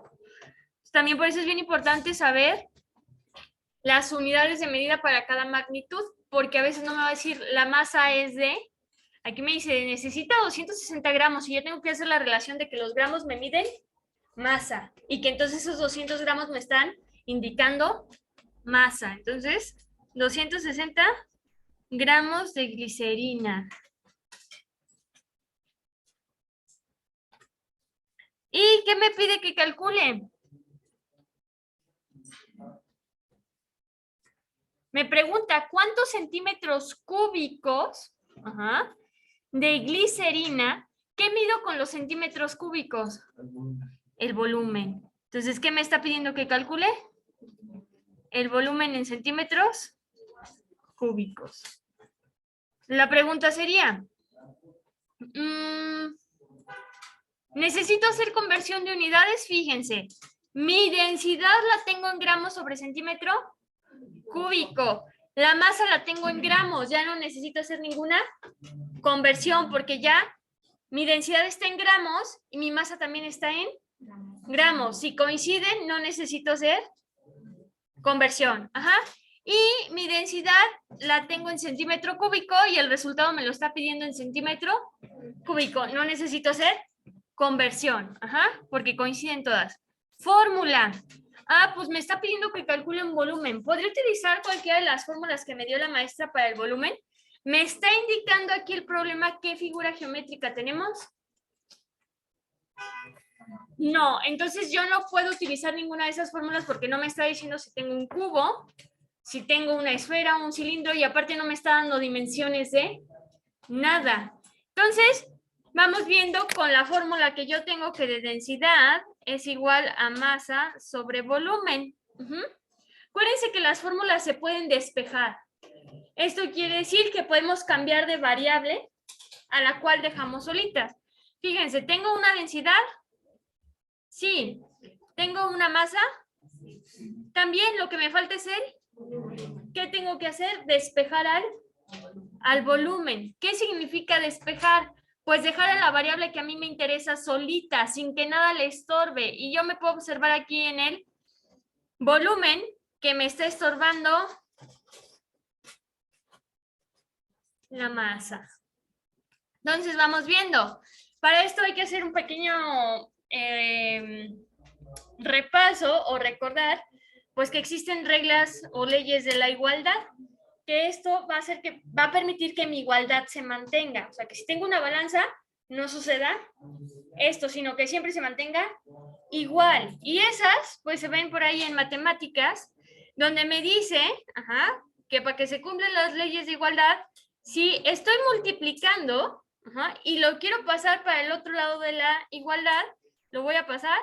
También por eso es bien importante saber las unidades de medida para cada magnitud, porque a veces no me va a decir la masa es de, aquí me dice necesita 260 gramos y yo tengo que hacer la relación de que los gramos me miden masa y que entonces esos 200 gramos me están indicando masa. Entonces, 260 gramos de glicerina. ¿Y qué me pide que calcule? Me pregunta cuántos centímetros cúbicos de glicerina, ¿qué mido con los centímetros cúbicos? El volumen. Entonces, ¿qué me está pidiendo que calcule? El volumen en centímetros cúbicos. La pregunta sería, ¿necesito hacer conversión de unidades? Fíjense, mi densidad la tengo en gramos sobre centímetro cúbico. La masa la tengo en gramos, ya no necesito hacer ninguna conversión porque ya mi densidad está en gramos y mi masa también está en gramos. Si coinciden, no necesito hacer conversión. Ajá. Y mi densidad la tengo en centímetro cúbico y el resultado me lo está pidiendo en centímetro cúbico. No necesito hacer conversión. Ajá, porque coinciden todas. Fórmula. Pues me está pidiendo que calcule un volumen. ¿Podría utilizar cualquiera de las fórmulas que me dio la maestra para el volumen? ¿Me está indicando aquí el problema qué figura geométrica tenemos? No, entonces yo no puedo utilizar ninguna de esas fórmulas porque no me está diciendo si tengo un cubo, si tengo una esfera, un cilindro y aparte no me está dando dimensiones de nada. Entonces, vamos viendo con la fórmula que yo tengo que de densidad es igual a masa sobre volumen. Acuérdense que las fórmulas se pueden despejar. Esto quiere decir que podemos cambiar de variable a la cual dejamos solita. Fíjense, ¿tengo una densidad? Sí. ¿Tengo una masa? También lo que me falta es ¿qué tengo que hacer? Despejar al volumen. ¿Qué significa despejar? Pues dejar a la variable que a mí me interesa solita, sin que nada le estorbe. Y yo me puedo observar aquí en el volumen que me está estorbando la masa. Entonces vamos viendo. Para esto hay que hacer un pequeño repaso o recordar pues que existen reglas o leyes de la igualdad, que esto va a hacer que va a permitir que mi igualdad se mantenga. O sea, que si tengo una balanza, no suceda esto, sino que siempre se mantenga igual. Y esas, pues se ven por ahí en matemáticas, donde me dice, que para que se cumplan las leyes de igualdad, si estoy multiplicando, y lo quiero pasar para el otro lado de la igualdad, lo voy a pasar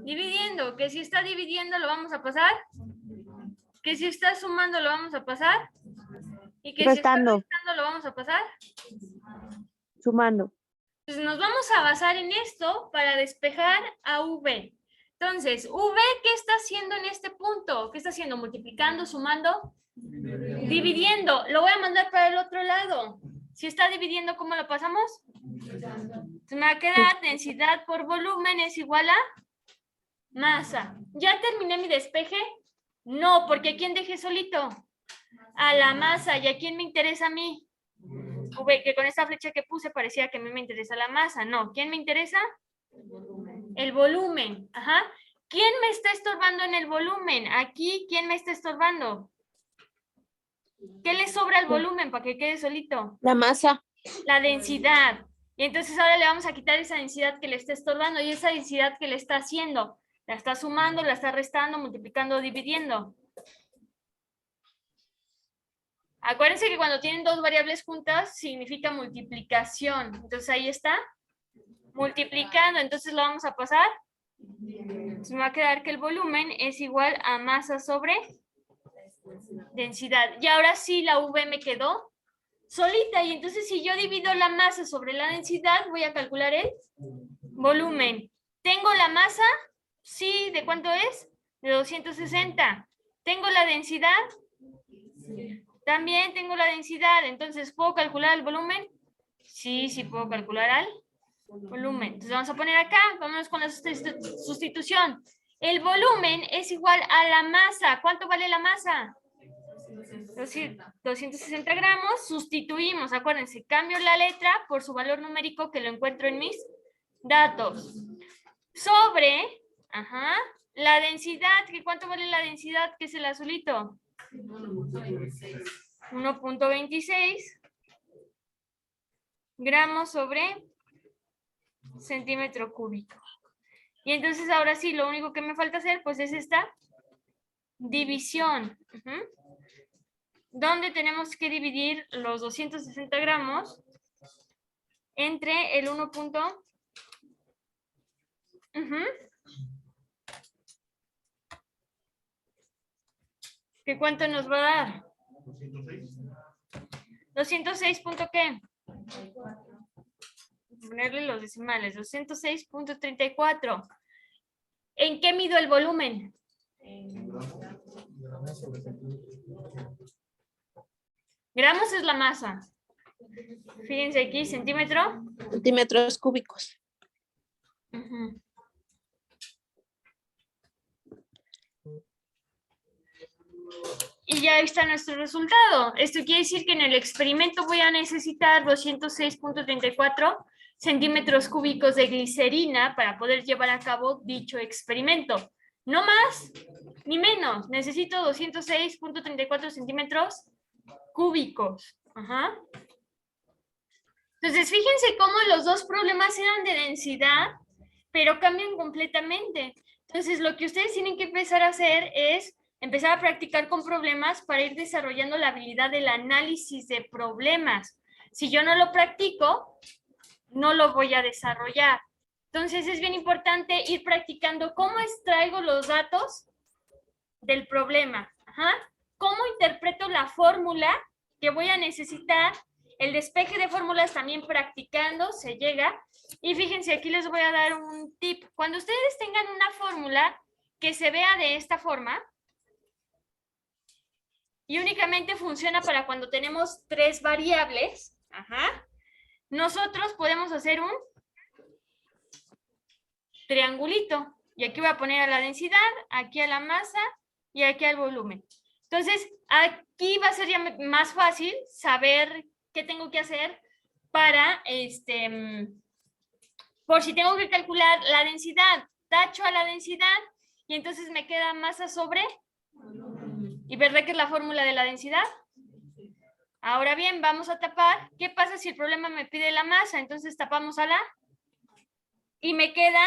dividiendo, que si está dividiendo lo vamos a pasar, que si está sumando lo vamos a pasar, y que Restando. si está restando lo vamos a pasar Sumando. Entonces nos vamos a basar en esto para despejar a V. Entonces, V, ¿qué está haciendo en este punto? ¿Qué está haciendo? Multiplicando, sumando, dividiendo. Lo voy a mandar para el otro lado. Si está dividiendo, ¿cómo lo pasamos? Se me va a quedar densidad por volumen es igual a masa. ¿Ya terminé mi despeje? No, porque ¿quién dejé solito? a la masa. ¿Y a quién me interesa a mí? V, que con esta flecha que puse parecía que a mí me interesa la masa. No, ¿quién me interesa? El volumen. Ajá. ¿Quién me está estorbando en el volumen? Aquí, ¿quién me está estorbando? ¿Qué le sobra al volumen para que quede solito? La masa. La densidad. Y entonces ahora le vamos a quitar esa densidad que le está estorbando y esa densidad que le está haciendo. La está sumando, la está restando, multiplicando o dividiendo. Acuérdense que cuando tienen dos variables juntas significa multiplicación. Entonces ahí está. Multiplicando. Entonces lo vamos a pasar. Entonces me va a quedar que el volumen es igual a masa sobre densidad. Y ahora sí la V me quedó solita. Y entonces si yo divido la masa sobre la densidad, voy a calcular el volumen. ¿Tengo la masa? Sí. ¿De cuánto es? De 260. ¿Tengo la densidad? También tengo la densidad. Entonces, ¿puedo calcular el volumen? Sí, sí puedo calcular al volumen. Entonces vamos a poner acá, vamos con la sustitución. El volumen es igual a la masa. ¿Cuánto vale la masa? 260 gramos. Sustituimos, acuérdense, cambio la letra por su valor numérico que lo encuentro en mis datos. Sobre, la densidad, ¿que cuánto vale la densidad? Que es el azulito. 1.26 gramos sobre centímetro cúbico. Y entonces ahora sí, lo único que me falta hacer pues es esta división. Donde tenemos que dividir los 260 gramos entre el 1. ¿Qué cuánto nos va a dar? 206. ¿Qué? Ponerle los decimales. 206.34. ¿En qué mido el volumen? Gramos es la masa. Fíjense aquí, centímetro. Centímetros cúbicos. Y ya está nuestro resultado. Esto quiere decir que en el experimento voy a necesitar 206.34 centímetros cúbicos de glicerina para poder llevar a cabo dicho experimento. No más ni menos. Necesito 206.34 centímetros cúbicos. Entonces, fíjense cómo los dos problemas eran de densidad, pero cambian completamente. Entonces, lo que ustedes tienen que empezar a hacer es empezar a practicar con problemas para ir desarrollando la habilidad del análisis de problemas. Si yo no lo practico, no lo voy a desarrollar. Entonces, es bien importante ir practicando cómo extraigo los datos del problema. Cómo interpreto la fórmula que voy a necesitar. El despeje de fórmulas también practicando se llega. Y fíjense, aquí les voy a dar un tip. Cuando ustedes tengan una fórmula que se vea de esta forma, y únicamente funciona para cuando tenemos 3 variables, nosotros podemos hacer un triangulito. Y aquí voy a poner a la densidad, aquí a la masa y aquí al volumen. Entonces, aquí va a ser ya más fácil saber qué tengo que hacer para, por si tengo que calcular la densidad, tacho a la densidad y entonces me queda masa sobre. ¿Y verdad que es la fórmula de la densidad? Ahora bien, vamos a tapar. ¿Qué pasa si el problema me pide la masa? Entonces tapamos a la y me queda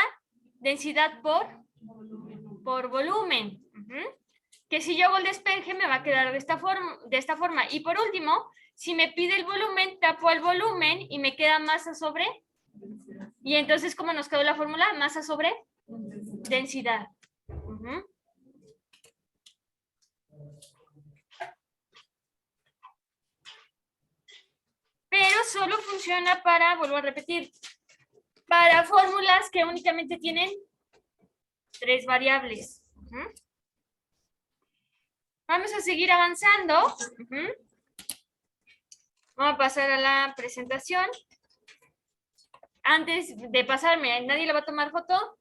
densidad por volumen. Que si yo hago el despeje me va a quedar de esta forma. Y por último, si me pide el volumen, tapo el volumen y me queda masa sobre. Y entonces, ¿cómo nos quedó la fórmula? Masa sobre densidad. Pero solo funciona para, vuelvo a repetir, para fórmulas que únicamente tienen 3 variables. Vamos a seguir avanzando. Vamos a pasar a la presentación. Antes de pasarme, ¿nadie le va a tomar foto?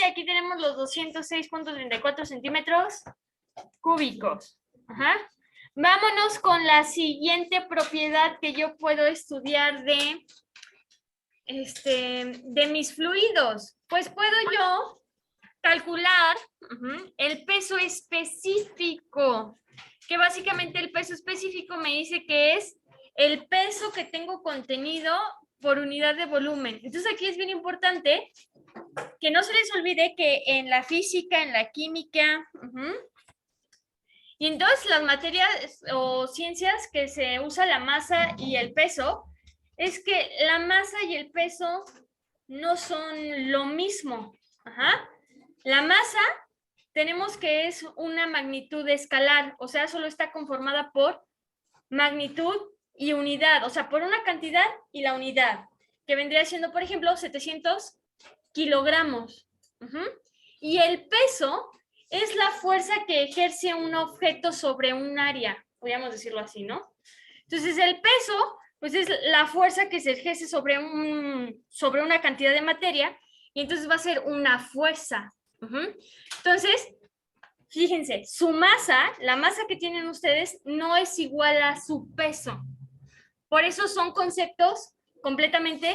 aquí tenemos los 206.34 centímetros cúbicos. Ajá. Vámonos con la siguiente propiedad que yo puedo estudiar de mis fluidos. Pues puedo yo calcular el peso específico, que básicamente el peso específico me dice que es el peso que tengo contenido por unidad de volumen. Entonces aquí es bien importante que no se les olvide que en la física, en la química, y en todas las materias o ciencias que se usa la masa y el peso, es que la masa y el peso no son lo mismo. Ajá. La masa tenemos que es una magnitud escalar, o sea, solo está conformada por magnitud y unidad, o sea, por una cantidad y la unidad, que vendría siendo, por ejemplo, 700 kilogramos. Y el peso es la fuerza que ejerce un objeto sobre un área, podríamos decirlo así, ¿no? Entonces, el peso, pues es la fuerza que se ejerce sobre una cantidad de materia, y entonces va a ser una fuerza. Entonces, fíjense, su masa, la masa que tienen ustedes, no es igual a su peso. Por eso son conceptos completamente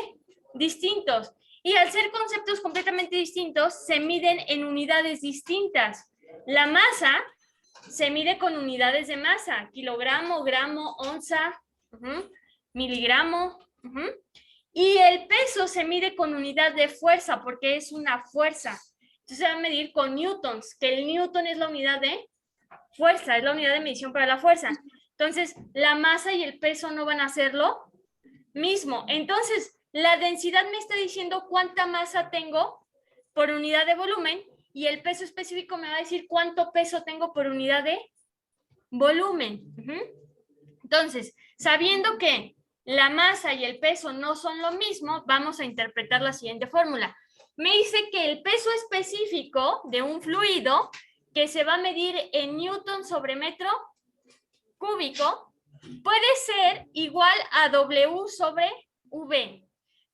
distintos. Y al ser conceptos completamente distintos, se miden en unidades distintas. La masa se mide con unidades de masa, kilogramo, gramo, onza, miligramo. Y el peso se mide con unidad de fuerza, porque es una fuerza. Entonces se va a medir con newtons, que el newton es la unidad de fuerza, es la unidad de medición para la fuerza. Entonces, la masa y el peso no van a ser lo mismo. Entonces, la densidad me está diciendo cuánta masa tengo por unidad de volumen, y el peso específico me va a decir cuánto peso tengo por unidad de volumen. Entonces, sabiendo que la masa y el peso no son lo mismo, vamos a interpretar la siguiente fórmula. Me dice que el peso específico de un fluido que se va a medir en newton sobre metro cúbico puede ser igual a W sobre V.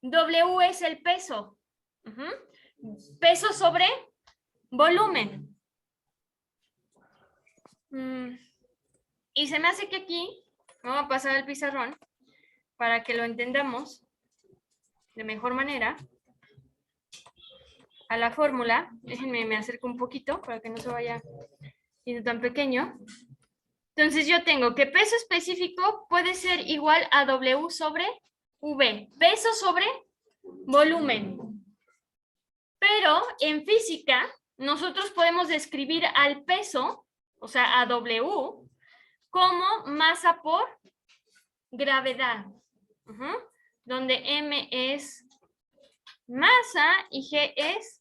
W es el peso. Peso sobre volumen. Y se me hace que aquí, vamos a pasar al pizarrón para que lo entendamos de mejor manera. A la fórmula, déjenme, me acerco un poquito para que no se vaya siendo tan pequeño. Entonces yo tengo que peso específico puede ser igual a W sobre V, peso sobre volumen. Pero en física, nosotros podemos describir al peso, o sea, a W, como masa por gravedad, donde M es masa y G es.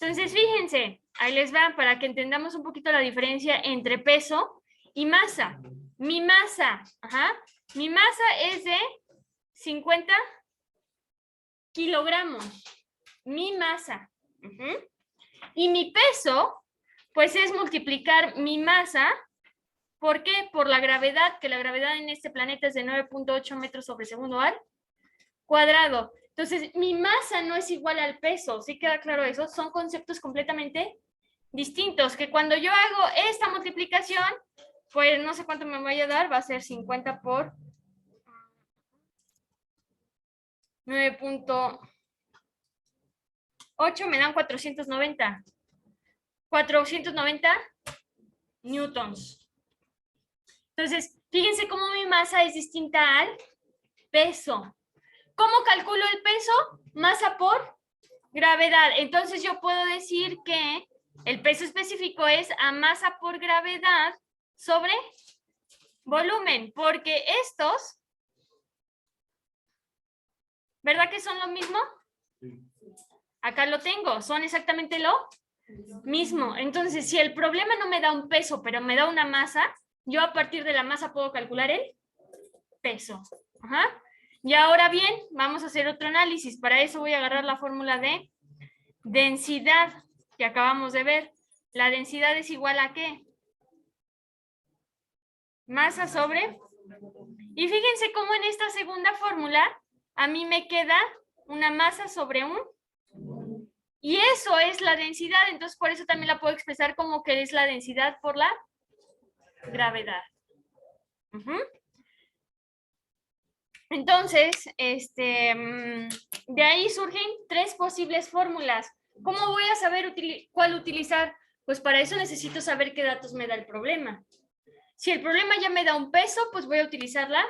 Entonces, fíjense, ahí les va para que entendamos un poquito la diferencia entre peso y masa. Mi masa es de 50 kilogramos. Mi masa. Y mi peso, pues es multiplicar mi masa. ¿Por qué? Por la gravedad, que la gravedad en este planeta es de 9.8 metros sobre segundo al cuadrado. Entonces, mi masa no es igual al peso. ¿Sí queda claro eso? Son conceptos completamente distintos, que cuando yo hago esta multiplicación, pues no sé cuánto me vaya a dar, va a ser 50 por 9.8, me dan 490. 490 newtons. Entonces, fíjense cómo mi masa es distinta al peso. ¿Cómo calculo el peso? Masa por gravedad. Entonces yo puedo decir que el peso específico es a masa por gravedad sobre volumen, porque estos, ¿verdad que son lo mismo? Acá lo tengo, son exactamente lo mismo. Entonces, si el problema no me da un peso, pero me da una masa, yo a partir de la masa puedo calcular el peso. Y ahora bien, vamos a hacer otro análisis. Para eso voy a agarrar la fórmula de densidad que acabamos de ver. La densidad es igual a ¿qué? Masa sobre. Y fíjense cómo en esta segunda fórmula a mí me queda una masa sobre un Y eso es la densidad, entonces por eso también la puedo expresar como que es la densidad por la gravedad. Entonces, de ahí surgen tres posibles fórmulas. ¿Cómo voy a saber cuál utilizar? Pues para eso necesito saber qué datos me da el problema. Si el problema ya me da un peso, pues voy a utilizar la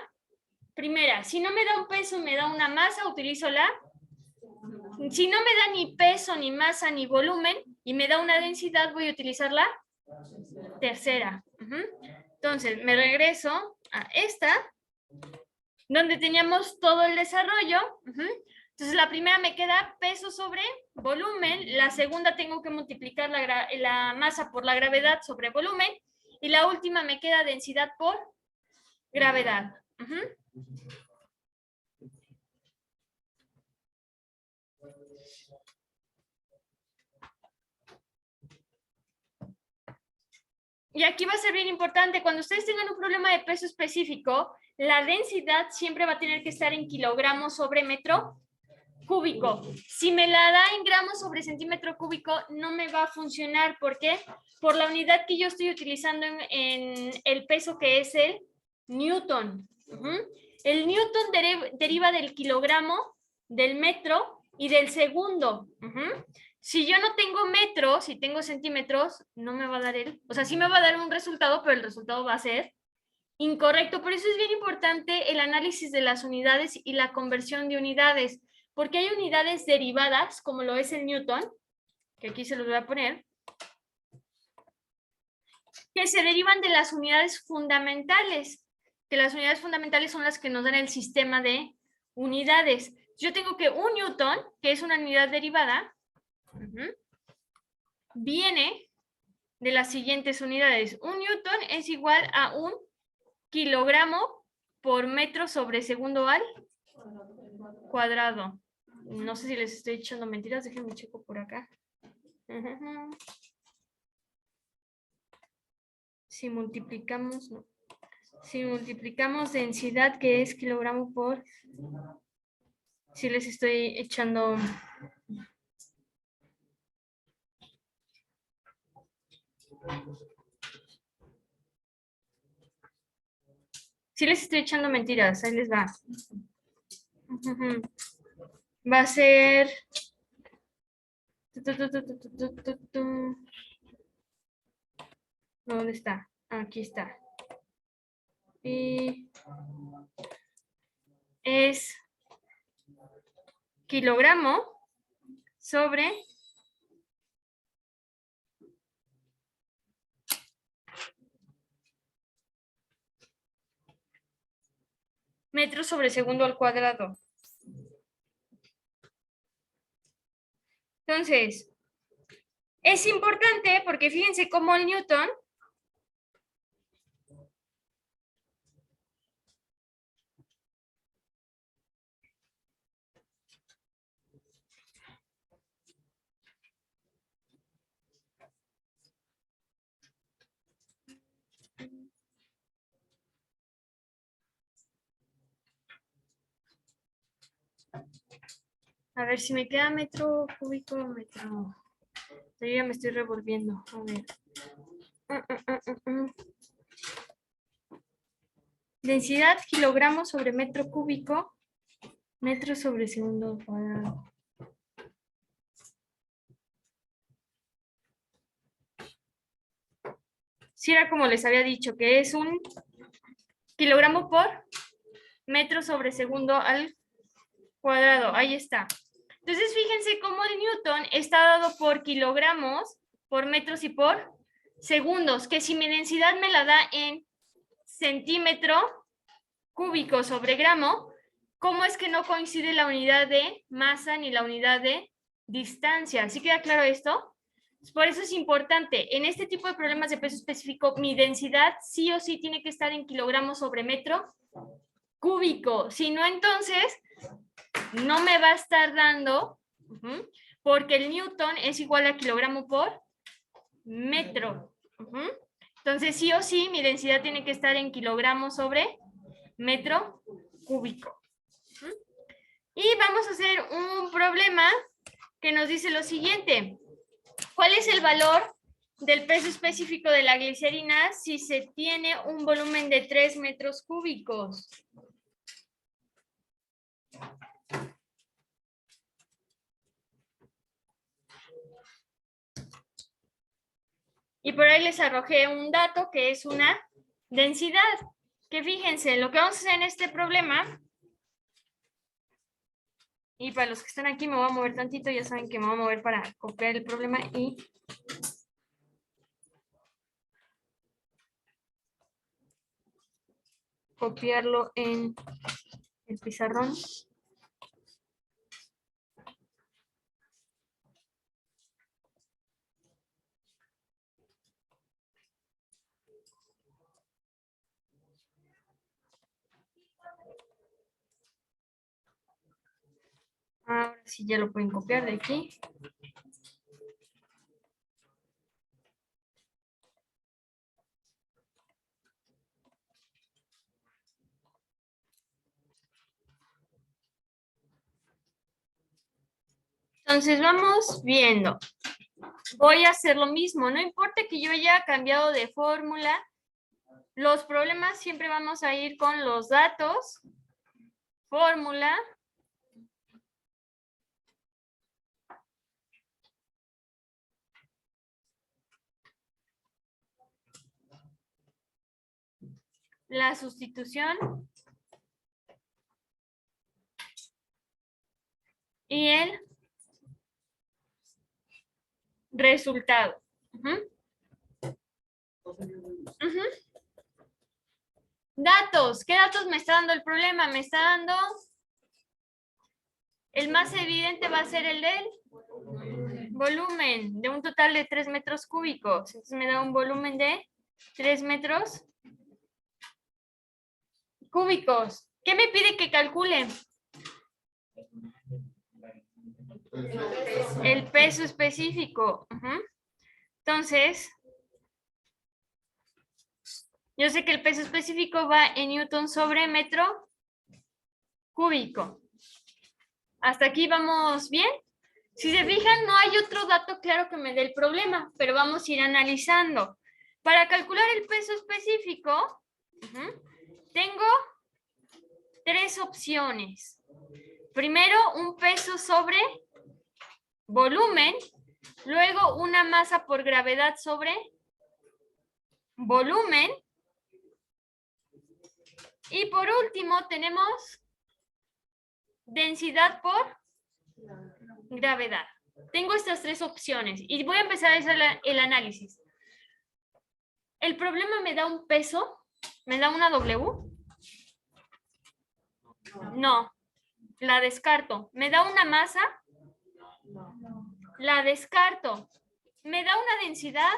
primera. Si no me da un peso, me da una masa, utilizo la. Si no me da ni peso, ni masa, ni volumen, y me da una densidad, voy a utilizar la tercera. Entonces, me regreso a esta, donde teníamos todo el desarrollo. Entonces, la primera me queda peso sobre volumen, la segunda tengo que multiplicar la masa por la gravedad sobre volumen, y la última me queda densidad por gravedad. Y aquí va a ser bien importante, cuando ustedes tengan un problema de peso específico, la densidad siempre va a tener que estar en kilogramos sobre metro cúbico. Si me la da en gramos sobre centímetro cúbico, no me va a funcionar. ¿Por qué? Por la unidad que yo estoy utilizando en el peso, que es el newton. El newton deriva del kilogramo, del metro y del segundo. Si yo no tengo metros, si tengo centímetros, no me va a dar o sea, sí me va a dar un resultado, pero el resultado va a ser incorrecto. Por eso es bien importante el análisis de las unidades y la conversión de unidades, porque hay unidades derivadas, como lo es el newton, que aquí se los voy a poner, que se derivan de las unidades fundamentales, que las unidades fundamentales son las que nos dan el sistema de unidades. Yo tengo que un newton, que es una unidad derivada, viene de las siguientes unidades. Un newton es igual a un kilogramo por metro sobre segundo al cuadrado. No sé si les estoy echando mentiras, déjenme checo por acá. Si multiplicamos, no. Si multiplicamos densidad, que es kilogramo por... Si les estoy echando... Sí les estoy echando mentiras, ahí les va. Va a ser... ¿Dónde está? Aquí está. Y es kilogramo sobre metros sobre segundo al cuadrado. Entonces, es importante porque fíjense cómo el newton a ver si me queda metro cúbico, metro. Yo ya me estoy revolviendo. A ver. Densidad kilogramos sobre metro cúbico, metro sobre segundo cuadrado. Sí, era como les había dicho, que es un kilogramo por metro sobre segundo al cuadrado. Ahí está. Entonces, fíjense cómo el newton está dado por kilogramos, por metros y por segundos, que si mi densidad me la da en centímetro cúbico sobre gramo, ¿cómo es que no coincide la unidad de masa ni la unidad de distancia? ¿Sí queda claro esto? Por eso es importante, en este tipo de problemas de peso específico, mi densidad sí o sí tiene que estar en kilogramos sobre metro cúbico. Si no, entonces no me va a estar dando, porque el newton es igual a kilogramo por metro. Entonces, sí o sí, mi densidad tiene que estar en kilogramos sobre metro cúbico. Y vamos a hacer un problema que nos dice lo siguiente. ¿Cuál es el valor del peso específico de la glicerina si se tiene un volumen de 3 metros cúbicos? Y por ahí les arrojé un dato que es una densidad. Que fíjense, lo que vamos a hacer en este problema, y para los que están aquí me voy a mover tantito, ya saben que me voy a mover para copiar el problema y copiarlo en el pizarrón. Ahora sí ya lo pueden copiar de aquí. Entonces vamos viendo. Voy a hacer lo mismo. No importa que yo haya cambiado de fórmula. Los problemas siempre vamos a ir con los datos. Fórmula. La sustitución. Y el resultado. Datos. ¿Qué datos me está dando el problema? Me está dando... El más evidente va a ser el del volumen, de un total de 3 metros cúbicos. Entonces me da un volumen de 3 metros cúbicos. ¿Qué me pide que calcule? El peso específico. Entonces, yo sé que el peso específico va en newton sobre metro cúbico. ¿Hasta aquí vamos bien? Si se fijan, no hay otro dato claro que me dé el problema, pero vamos a ir analizando. Para calcular el peso específico, tengo 3 opciones. Primero, un peso sobre volumen, luego una masa por gravedad sobre volumen, y por último tenemos densidad por gravedad. Tengo estas 3 opciones y voy a empezar a hacer el análisis. El problema me da un peso, me da una W. No, la descarto. ¿Me da una masa? La descarto. ¿Me da una densidad?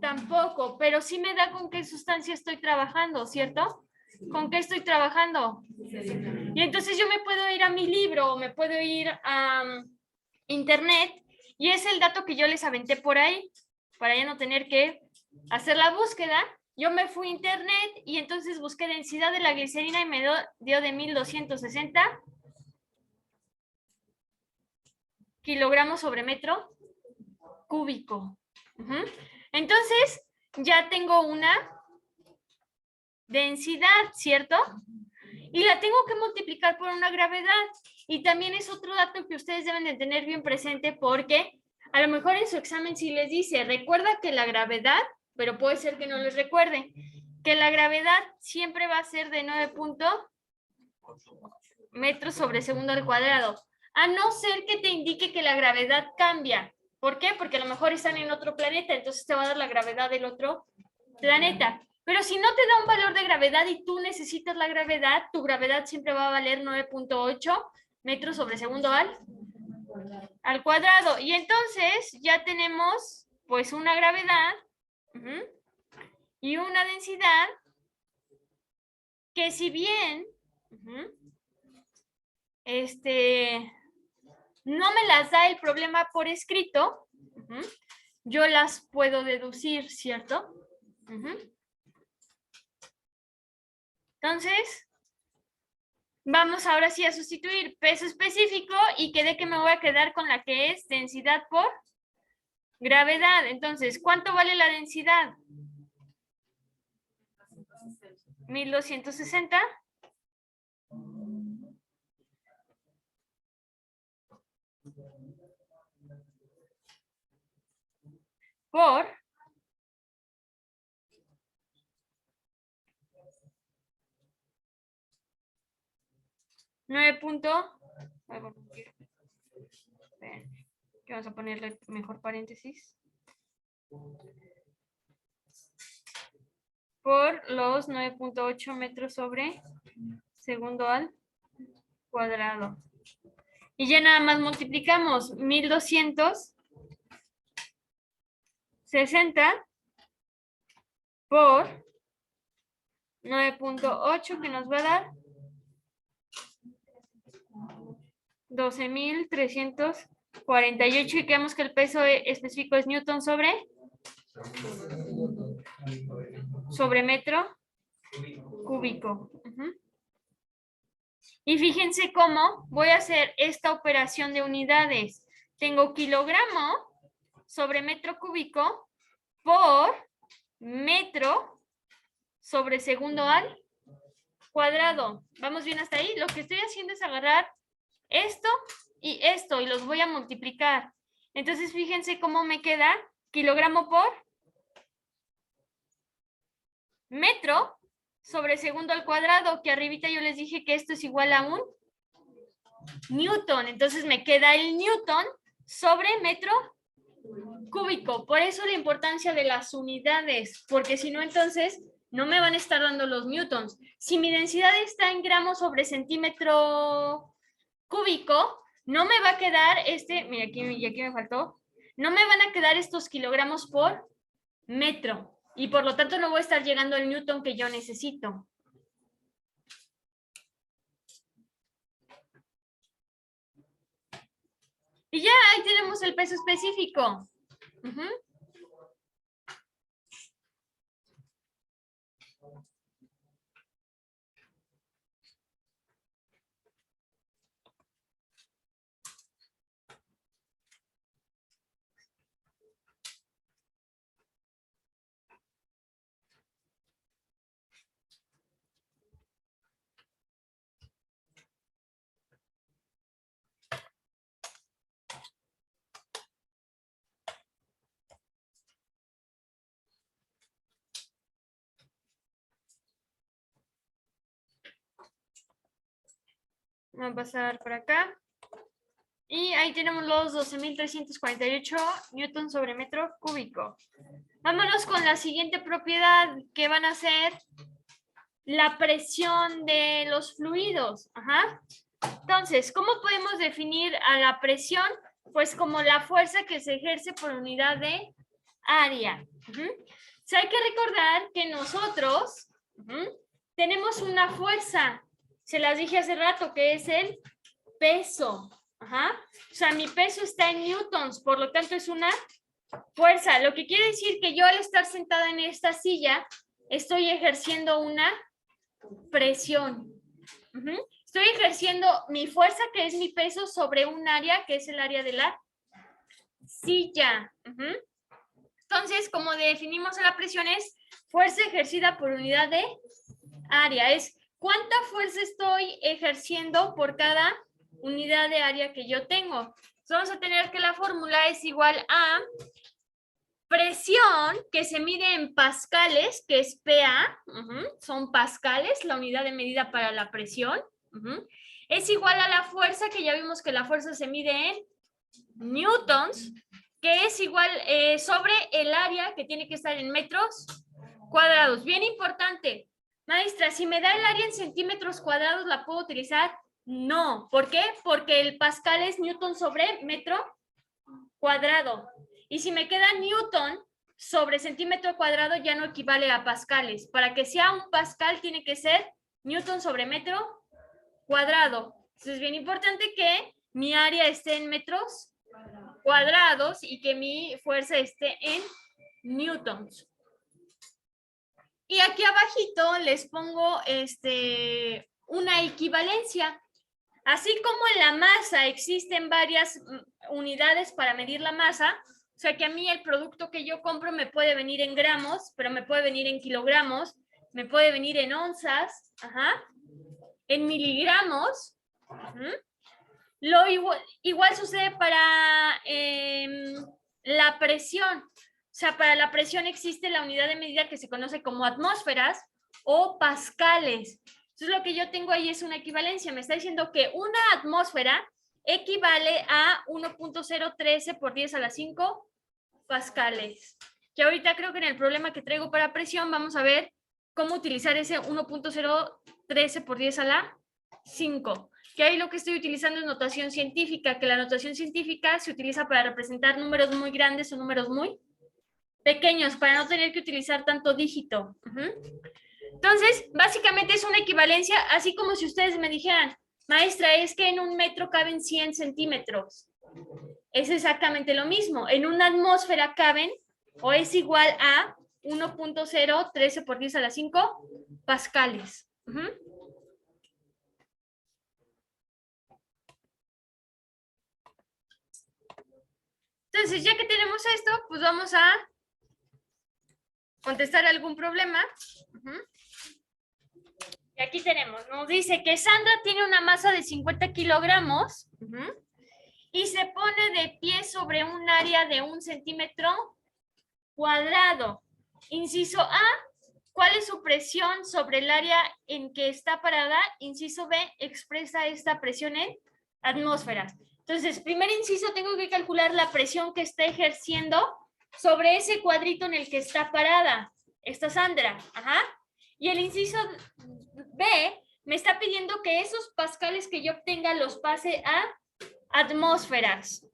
Tampoco, pero sí me da con qué sustancia estoy trabajando, ¿cierto? ¿Con qué estoy trabajando? Y entonces yo me puedo ir a mi libro o me puedo ir a internet y es el dato que yo les aventé por ahí para ya no tener que hacer la búsqueda. Yo me fui a internet y entonces busqué densidad de la glicerina y me dio de 1260 kilogramos sobre metro cúbico. Entonces ya tengo una densidad, ¿cierto? Y la tengo que multiplicar por una gravedad. Y también es otro dato que ustedes deben de tener bien presente porque a lo mejor en su examen sí les dice, recuerda que la gravedad, pero puede ser que no les recuerde, que la gravedad siempre va a ser de 9.8 metros sobre segundo al cuadrado. A no ser que te indique que la gravedad cambia. ¿Por qué? Porque a lo mejor están en otro planeta, entonces te va a dar la gravedad del otro planeta. Pero si no te da un valor de gravedad y tú necesitas la gravedad, tu gravedad siempre va a valer 9.8 metros sobre segundo al cuadrado. Y entonces ya tenemos pues una gravedad y una densidad que si bien no me las da el problema por escrito, yo las puedo deducir, ¿cierto? Entonces, Vamos ahora sí a sustituir peso específico y quedé que me voy a quedar con la que es densidad por gravedad. Entonces, ¿cuánto vale la densidad? 1260. Por 9 que vamos a ponerle mejor paréntesis. Por los 9.8 metros sobre segundo al cuadrado. Y ya nada más multiplicamos 1260 por 9.8 que nos va a dar 12.348 y quedamos que el peso específico es newton sobre metro cúbico. Y fíjense cómo voy a hacer esta operación de unidades. Tengo kilogramo sobre metro cúbico por metro sobre segundo al cuadrado. ¿Vamos bien hasta ahí? Lo que estoy haciendo es agarrar esto y los voy a multiplicar. Entonces, fíjense cómo me queda kilogramo por metro sobre segundo al cuadrado, que arribita yo les dije que esto es igual a un newton. Entonces, me queda el newton sobre metro cúbico. Por eso la importancia de las unidades, porque si no, entonces no me van a estar dando los newtons. Si mi densidad está en gramos sobre centímetro cúbico, no me va a quedar mira, aquí me faltó, no me van a quedar estos kilogramos por metro, y por lo tanto no voy a estar llegando al newton que yo necesito. Y ya ahí tenemos el peso específico. Vamos a pasar por acá. Y ahí tenemos los 12.348 newtons sobre metro cúbico. Vámonos con la siguiente propiedad, que van a ser la presión de los fluidos. Entonces, ¿cómo podemos definir a la presión? Pues como la fuerza que se ejerce por unidad de área. Hay que recordar que nosotros tenemos una fuerza. Se las dije hace rato, que es el peso. O sea, mi peso está en newtons, por lo tanto es una fuerza. Lo que quiere decir que yo al estar sentada en esta silla, estoy ejerciendo una presión. Estoy ejerciendo mi fuerza, que es mi peso, sobre un área, que es el área de la silla. Entonces, como definimos la presión, es fuerza ejercida por unidad de área. Es cuánta fuerza estoy ejerciendo por cada unidad de área que yo tengo. Entonces, vamos a tener que la fórmula es igual a presión, que se mide en pascales, que es PA, son pascales, la unidad de medida para la presión, es igual a la fuerza, que ya vimos que la fuerza se mide en newtons, que es igual sobre el área, que tiene que estar en metros cuadrados. Bien importante, maestra, si me da el área en centímetros cuadrados, ¿la puedo utilizar? No. ¿Por qué? Porque el pascal es newton sobre metro cuadrado. Y si me queda newton sobre centímetro cuadrado, ya no equivale a pascales. Para que sea un pascal, tiene que ser newton sobre metro cuadrado. Entonces es bien importante que mi área esté en metros cuadrados y que mi fuerza esté en newtons. Y aquí abajito les pongo una equivalencia. Así como en la masa existen varias unidades para medir la masa, o sea que a mí el producto que yo compro me puede venir en gramos, pero me puede venir en kilogramos, me puede venir en onzas, en miligramos. Lo igual sucede para la presión. O sea, para la presión existe la unidad de medida que se conoce como atmósferas o pascales. Entonces lo que yo tengo ahí es una equivalencia. Me está diciendo que una atmósfera equivale a 1.013 por 10 a la 5 pascales. Que ahorita creo que en el problema que traigo para presión vamos a ver cómo utilizar ese 1.013 por 10 a la 5. Que ahí lo que estoy utilizando es notación científica, que la notación científica se utiliza para representar números muy grandes o números muy pequeños, para no tener que utilizar tanto dígito. Entonces, básicamente es una equivalencia, así como si ustedes me dijeran, maestra, es que en un metro caben 100 centímetros. Es exactamente lo mismo. En una atmósfera caben, o es igual a 1.013 por 10 a la 5 pascales. Entonces, ya que tenemos esto, pues vamos a contestar algún problema. Y aquí tenemos, nos dice que Sandra tiene una masa de 50 kilogramos y se pone de pie sobre un área de 1 centímetro cuadrado. Inciso A, ¿cuál es su presión sobre el área en que está parada? Inciso B, expresa esta presión en atmósferas. Entonces, primer inciso, tengo que calcular la presión que está ejerciendo sobre ese cuadrito en el que está parada esta Sandra. Y el inciso B me está pidiendo que esos pascales que yo obtenga los pase a atmósferas.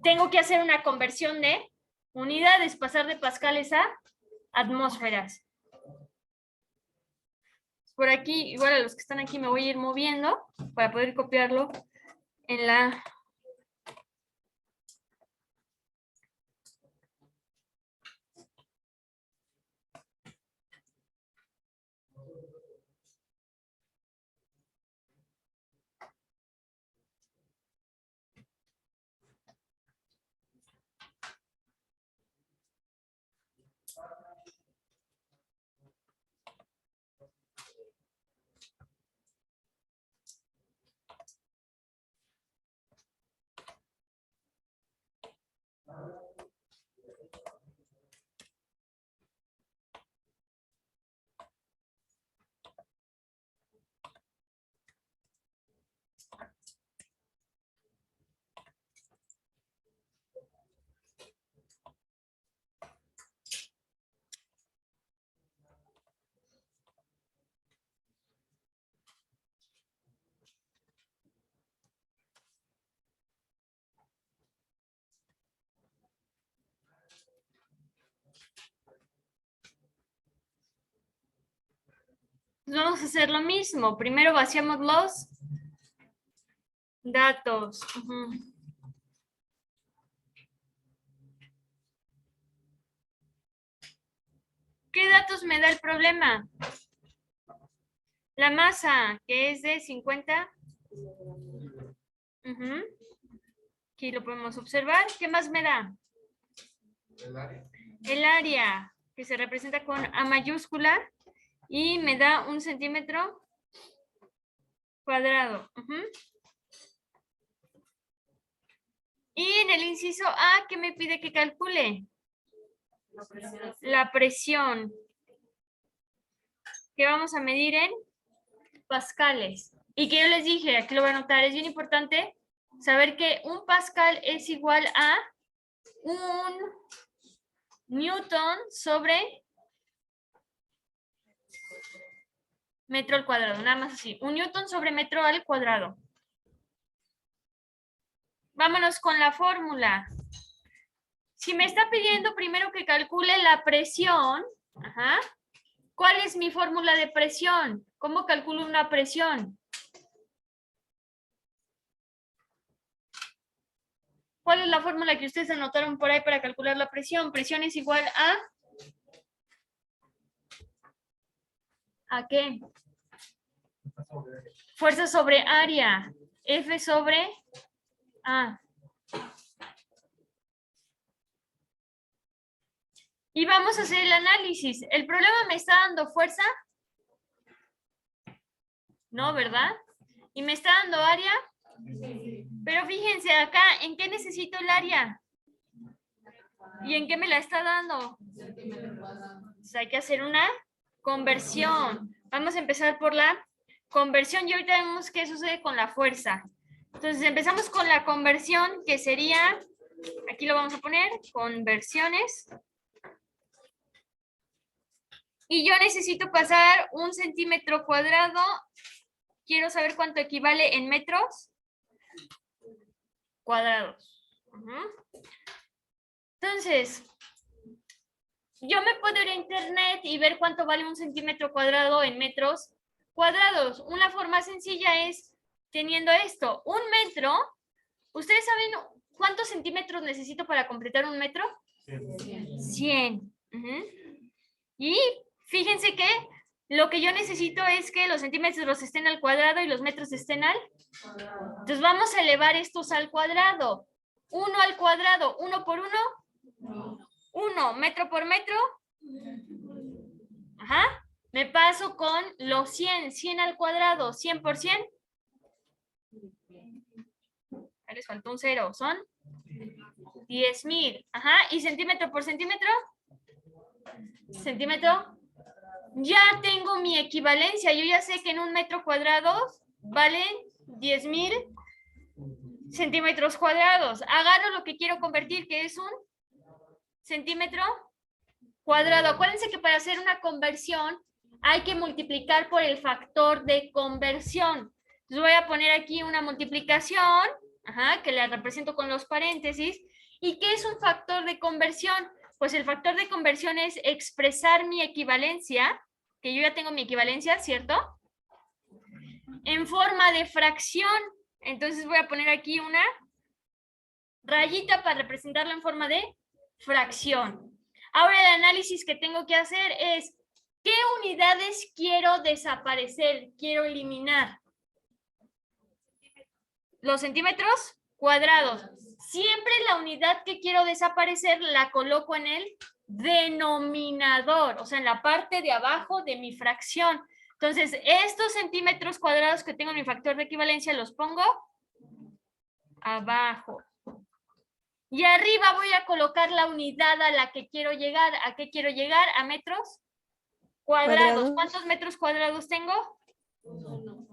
Tengo que hacer una conversión de unidades, pasar de pascales a atmósferas. Por aquí, igual a los que están aquí me voy a ir moviendo para poder copiarlo en la... Vamos a hacer lo mismo. Primero vaciamos los datos. ¿Qué datos me da el problema? La masa, que es de 50. Aquí lo podemos observar. ¿Qué más me da? El área, que se representa con A mayúscula. Y me da 1 centímetro cuadrado. Y en el inciso A, ¿qué me pide que calcule? La presión. Que vamos a medir en pascales. Y que yo les dije, aquí lo voy a anotar, es bien importante saber que un pascal es igual a 1 newton sobre metro al cuadrado, nada más así. 1 newton sobre metro al cuadrado. Vámonos con la fórmula. Si me está pidiendo primero que calcule la presión, ¿cuál es mi fórmula de presión? ¿Cómo calculo una presión? ¿Cuál es la fórmula que ustedes anotaron por ahí para calcular la presión? Presión es igual a... ¿A qué? Fuerza sobre área. F sobre A. Y vamos a hacer el análisis. ¿El problema me está dando fuerza? No, ¿verdad? ¿Y me está dando área? Pero fíjense acá, ¿en qué necesito el área? ¿Y en qué me la está dando? Entonces hay que hacer una conversión. Vamos a empezar por la conversión y ahorita vemos qué sucede con la fuerza. Entonces empezamos con la conversión, que sería, aquí lo vamos a poner, conversiones. Y yo necesito pasar 1 centímetro cuadrado. Quiero saber cuánto equivale en metros cuadrados. Entonces, yo me puedo ir a internet y ver cuánto vale 1 centímetro cuadrado en metros cuadrados. Una forma sencilla es teniendo esto. 1 metro, ¿ustedes saben cuántos centímetros necesito para completar 1 metro? 100. Y fíjense que lo que yo necesito es que los centímetros estén al cuadrado y los metros estén al cuadrado. Entonces vamos a elevar estos al cuadrado. 1 al cuadrado, 1 por 1. 1, metro por metro. Ajá. Me paso con los 100. 100 al cuadrado, 100 por 100. Ahí les faltó un 0. Son 10,000. Ajá. ¿Y centímetro por centímetro? Centímetro. Ya tengo mi equivalencia. Yo ya sé que en 1 metro cuadrado valen 10,000 centímetros cuadrados. Agarro lo que quiero convertir, que es 1 centímetro cuadrado. Acuérdense que para hacer una conversión hay que multiplicar por el factor de conversión. Entonces voy a poner aquí una multiplicación, que la represento con los paréntesis. ¿Y qué es un factor de conversión? Pues el factor de conversión es expresar mi equivalencia, que yo ya tengo mi equivalencia, ¿cierto? En forma de fracción. Entonces voy a poner aquí una rayita para representarlo en forma de fracción. Ahora el análisis que tengo que hacer es, ¿qué unidades quiero desaparecer? Quiero eliminar. Los centímetros cuadrados. Siempre la unidad que quiero desaparecer la coloco en el denominador, o sea, en la parte de abajo de mi fracción. Entonces, estos centímetros cuadrados que tengo en mi factor de equivalencia los pongo abajo. Y arriba voy a colocar la unidad a la que quiero llegar. ¿A qué quiero llegar? A metros cuadrados. ¿Cuántos metros cuadrados tengo? 1.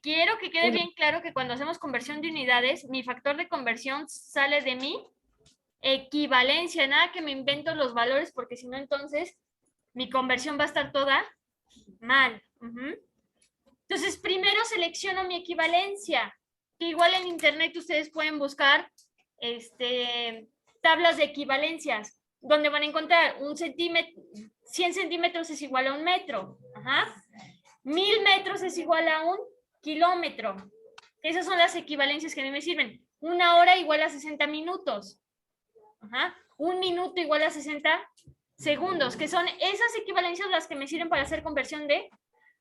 Quiero que quede bien claro que cuando hacemos conversión de unidades, mi factor de conversión sale de mi equivalencia. Nada que me invento los valores, porque si no, entonces mi conversión va a estar toda mal. Entonces, primero selecciono mi equivalencia, que igual en internet ustedes pueden buscar tablas de equivalencias, donde van a encontrar 100 centímetros es igual a 1 metro. 1000 metros es igual a 1 kilómetro. Esas son las equivalencias que a mí me sirven. 1 hora igual a 60 minutos. 1 minuto igual a 60 segundos, que son esas equivalencias las que me sirven para hacer conversión de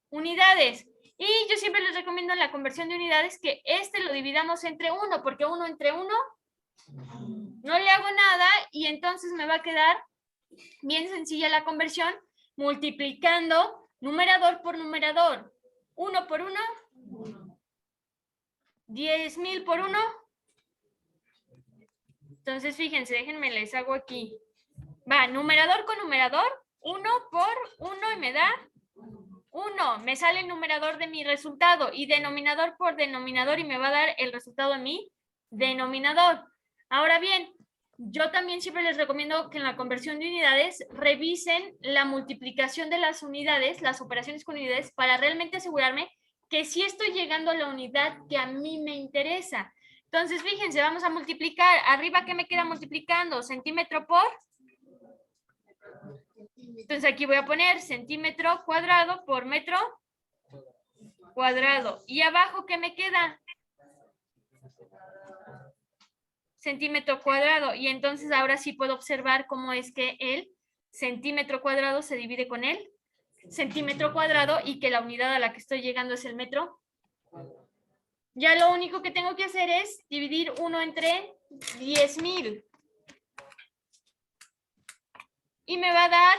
unidades. Y yo siempre les recomiendo en la conversión de unidades que lo dividamos entre 1, porque 1 entre 1 no le hago nada y entonces me va a quedar bien sencilla la conversión multiplicando numerador por numerador. 1 por 1, 10,000 por 1. Entonces, fíjense, déjenme les hago aquí. Va, numerador con numerador, 1 por 1 y me da 1. Me sale el numerador de mi resultado y denominador por denominador y me va a dar el resultado de mi denominador. Ahora bien, yo también siempre les recomiendo que en la conversión de unidades revisen la multiplicación de las unidades, las operaciones con unidades, para realmente asegurarme que sí estoy llegando a la unidad que a mí me interesa. Entonces, fíjense, vamos a multiplicar. Arriba, ¿qué me queda multiplicando? Centímetro por. Entonces, aquí voy a poner centímetro cuadrado por metro cuadrado. Y abajo, ¿qué me queda? Centímetro cuadrado. Y entonces, ahora sí puedo observar cómo es que el centímetro cuadrado se divide con el centímetro cuadrado y que la unidad a la que estoy llegando es el metro. Ya lo único que tengo que hacer es dividir 1 entre 10,000. Y me va a dar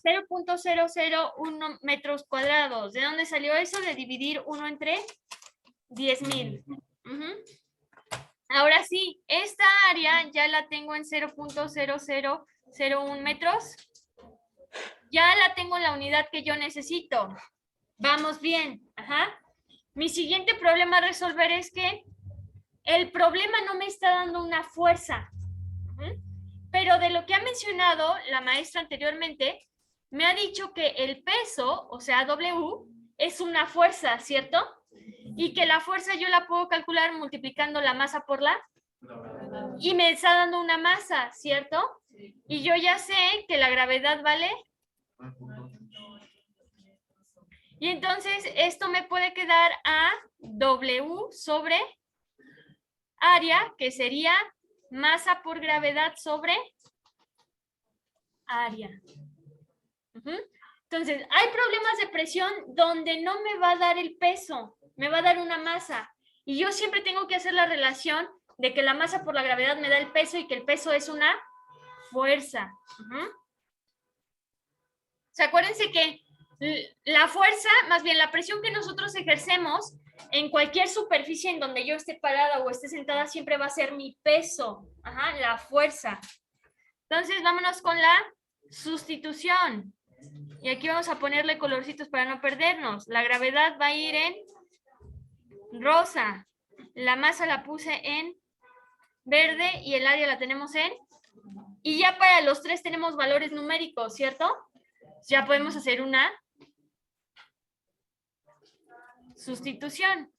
0.001 metros cuadrados. ¿De dónde salió eso? De dividir 1 entre 10,000. Ahora sí, esta área ya la tengo en 0.0001 metros. Ya la tengo en la unidad que yo necesito. Vamos bien. Ajá. Mi siguiente problema a resolver es que el problema no me está dando una fuerza. Pero de lo que ha mencionado la maestra anteriormente, me ha dicho que el peso, o sea, W, es una fuerza, ¿cierto? Y que la fuerza yo la puedo calcular multiplicando la masa por la... Y me está dando una masa, ¿cierto? Y yo ya sé que la gravedad vale... Y entonces esto me puede quedar a W sobre área, que sería masa por gravedad sobre área. Entonces, hay problemas de presión donde no me va a dar el peso, me va a dar una masa. Y yo siempre tengo que hacer la relación de que la masa por la gravedad me da el peso y que el peso es una fuerza. O sea, acuérdense que la fuerza, más bien la presión que nosotros ejercemos en cualquier superficie en donde yo esté parada o esté sentada siempre va a ser mi peso, la fuerza. Entonces, vámonos con la sustitución. Y aquí vamos a ponerle colorcitos para no perdernos. La gravedad va a ir en rosa. La masa la puse en verde y el área la tenemos en... Y ya para los tres tenemos valores numéricos, ¿cierto? Ya podemos hacer una sustitución.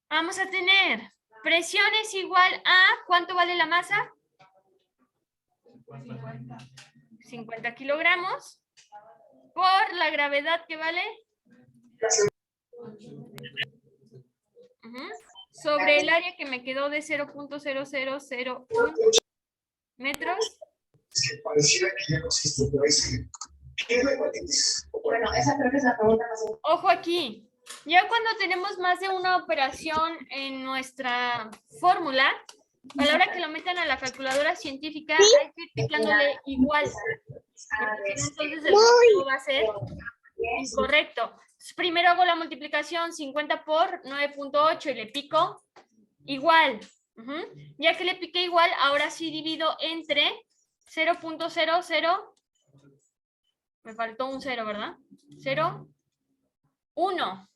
Vamos a tener presión es igual a... ¿Cuánto vale la masa? 50 kilogramos por la gravedad que vale sobre el área que me quedó de 0.0001 metros. Es que pareciera que ya no existe, pero ¿qué es la hepatitis? Bueno, esa creo que es la pregunta más importante. Ojo aquí, ya cuando tenemos más de una operación en nuestra fórmula, a la hora que lo metan a la calculadora científica, hay que ir picándole igual. Porque entonces el resultado va a ser incorrecto. Primero hago la multiplicación 50 por 9.8 y le pico igual. Ya que le piqué igual, ahora sí divido entre 0.00. Me faltó un 0, ¿verdad? 0, 1.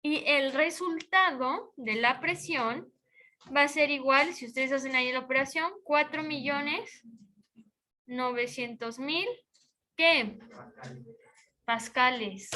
Y el resultado de la presión va a ser igual, si ustedes hacen ahí la operación, 4.900.000, ¿qué? Pascales.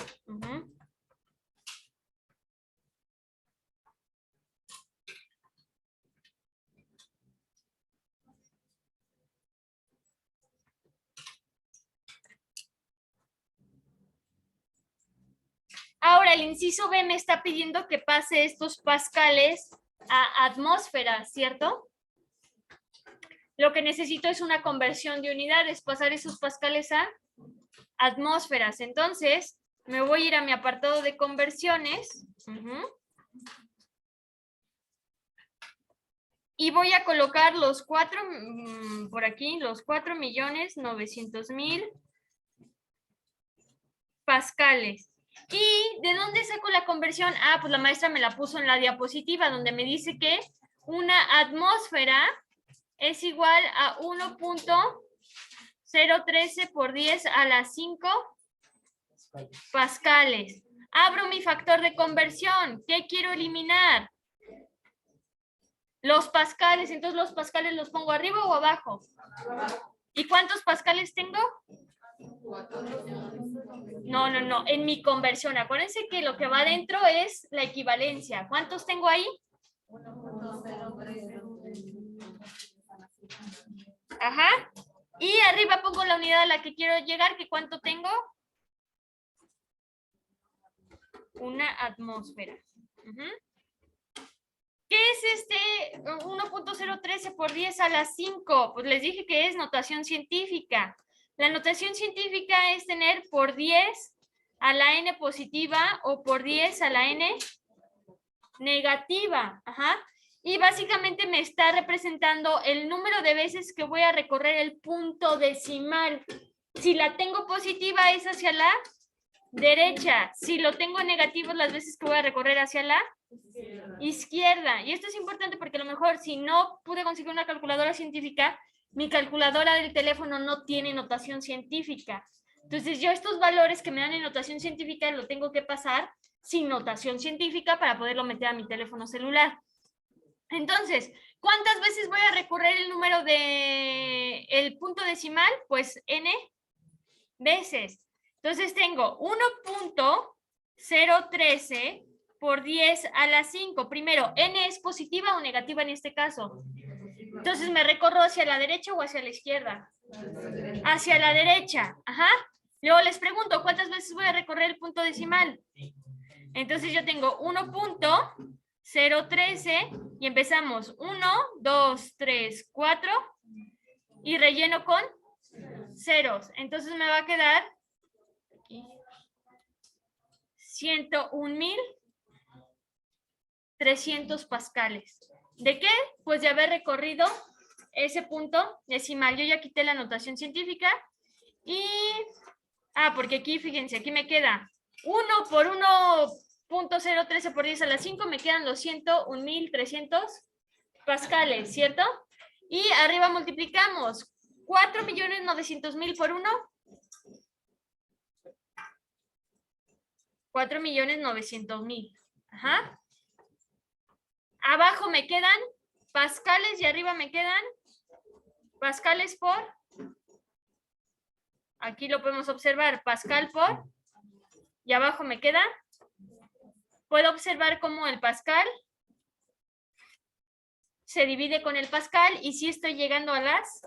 Ahora, el inciso B me está pidiendo que pase estos pascales a atmósfera, ¿cierto? Lo que necesito es una conversión de unidades, pasar esos pascales a atmósferas. Entonces, me voy a ir a mi apartado de conversiones. Y voy a colocar los 4, por aquí, los 4.900.000 pascales. ¿Y de dónde saco la conversión? Ah, pues la maestra me la puso en la diapositiva, donde me dice que una atmósfera es igual a 1.013 por 10 a la 5 pascales. Abro mi factor de conversión. ¿Qué quiero eliminar? Los pascales. Entonces, ¿los pascales los pongo arriba o abajo? ¿Y cuántos pascales tengo? No. En mi conversión. Acuérdense que lo que va adentro es la equivalencia. ¿Cuántos tengo ahí? Ajá. Y arriba pongo la unidad a la que quiero llegar, que ¿cuánto tengo? Una atmósfera. ¿Qué es 1.013 por 10 a la 5? Pues les dije que es notación científica. La notación científica es tener por 10 a la n positiva o por 10 a la n negativa. Y básicamente me está representando el número de veces que voy a recorrer el punto decimal. Si la tengo positiva es hacia la derecha. Si lo tengo negativo, las veces que voy a recorrer hacia la izquierda. Y esto es importante porque a lo mejor si no pude conseguir una calculadora científica, mi calculadora del teléfono no tiene notación científica. Entonces yo estos valores que me dan en notación científica lo tengo que pasar sin notación científica para poderlo meter a mi teléfono celular. Entonces, ¿cuántas veces voy a recorrer el número de el punto decimal? Pues n veces. Entonces tengo 1.013 por 10 a la 5. Primero, n es positiva o negativa en este caso. Entonces me recorro hacia la derecha o hacia la izquierda. Hacia la derecha. Luego les pregunto, ¿cuántas veces voy a recorrer el punto decimal? Entonces yo tengo 1.013 y empezamos 1, 2, 3, 4 y relleno con ceros. Entonces me va a quedar aquí 101.300 pascales. ¿De qué? Pues de haber recorrido ese punto decimal. Yo ya quité la notación científica y... porque aquí, fíjense, aquí me queda 1 por 1.013 por 10 a la 5, me quedan los 101.300 pascales, ¿cierto? Y arriba multiplicamos 4.900.000 por 1. 4.900.000. Abajo me quedan pascales y arriba me quedan pascales por... Aquí lo podemos observar, pascal por... Y abajo me queda... Puedo observar cómo el pascal se divide con el pascal y si estoy llegando a las...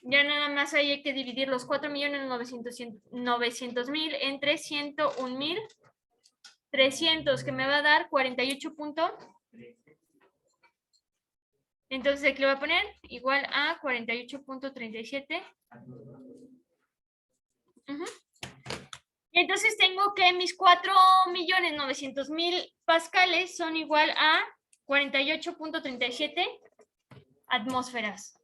Ya nada más hay que dividir los 4.900.000 entre 101.300, que me va a dar 48 puntos. Entonces aquí lo voy a poner igual a 48.37. Y entonces tengo que mis 4.900.000 pascales son igual a 48.37 atmósferas.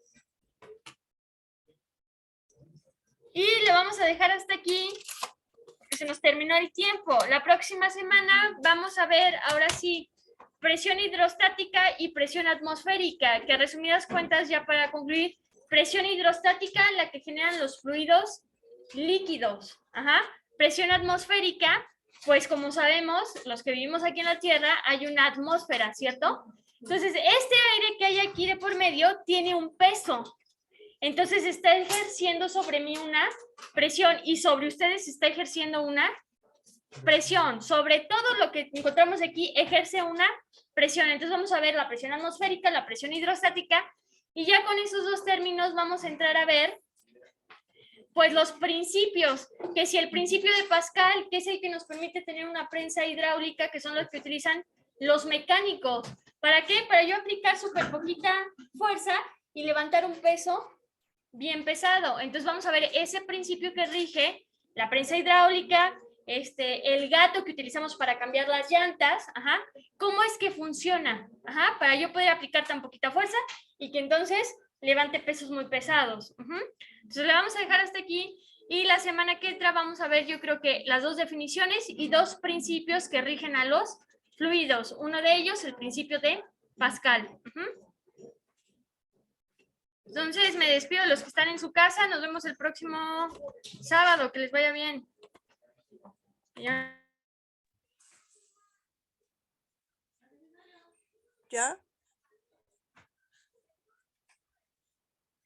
Y le vamos a dejar hasta aquí, porque se nos terminó el tiempo. La próxima semana vamos a ver, ahora sí, presión hidrostática y presión atmosférica, que a resumidas cuentas, ya para concluir, presión hidrostática, la que generan los fluidos líquidos. Presión atmosférica, pues como sabemos, los que vivimos aquí en la Tierra, hay una atmósfera, ¿cierto? Entonces, este aire que hay aquí de por medio tiene un peso. Entonces está ejerciendo sobre mí una presión y sobre ustedes está ejerciendo una presión. Sobre todo lo que encontramos aquí ejerce una presión. Entonces vamos a ver la presión atmosférica, la presión hidrostática y ya con esos dos términos vamos a entrar a ver pues los principios, que si el principio de Pascal, que es el que nos permite tener una prensa hidráulica, que son los que utilizan los mecánicos. ¿Para qué? Para yo aplicar súper poquita fuerza y levantar un peso bien pesado. Entonces vamos a ver ese principio que rige la prensa hidráulica, el gato que utilizamos para cambiar las llantas, cómo es que funciona, para yo poder aplicar tan poquita fuerza y que entonces levante pesos muy pesados. Entonces le vamos a dejar hasta aquí y la semana que entra vamos a ver, yo creo que las dos definiciones y dos principios que rigen a los fluidos. Uno de ellos, el principio de Pascal. Entonces me despido de los que están en su casa. Nos vemos el próximo sábado. Que les vaya bien. ¿Ya?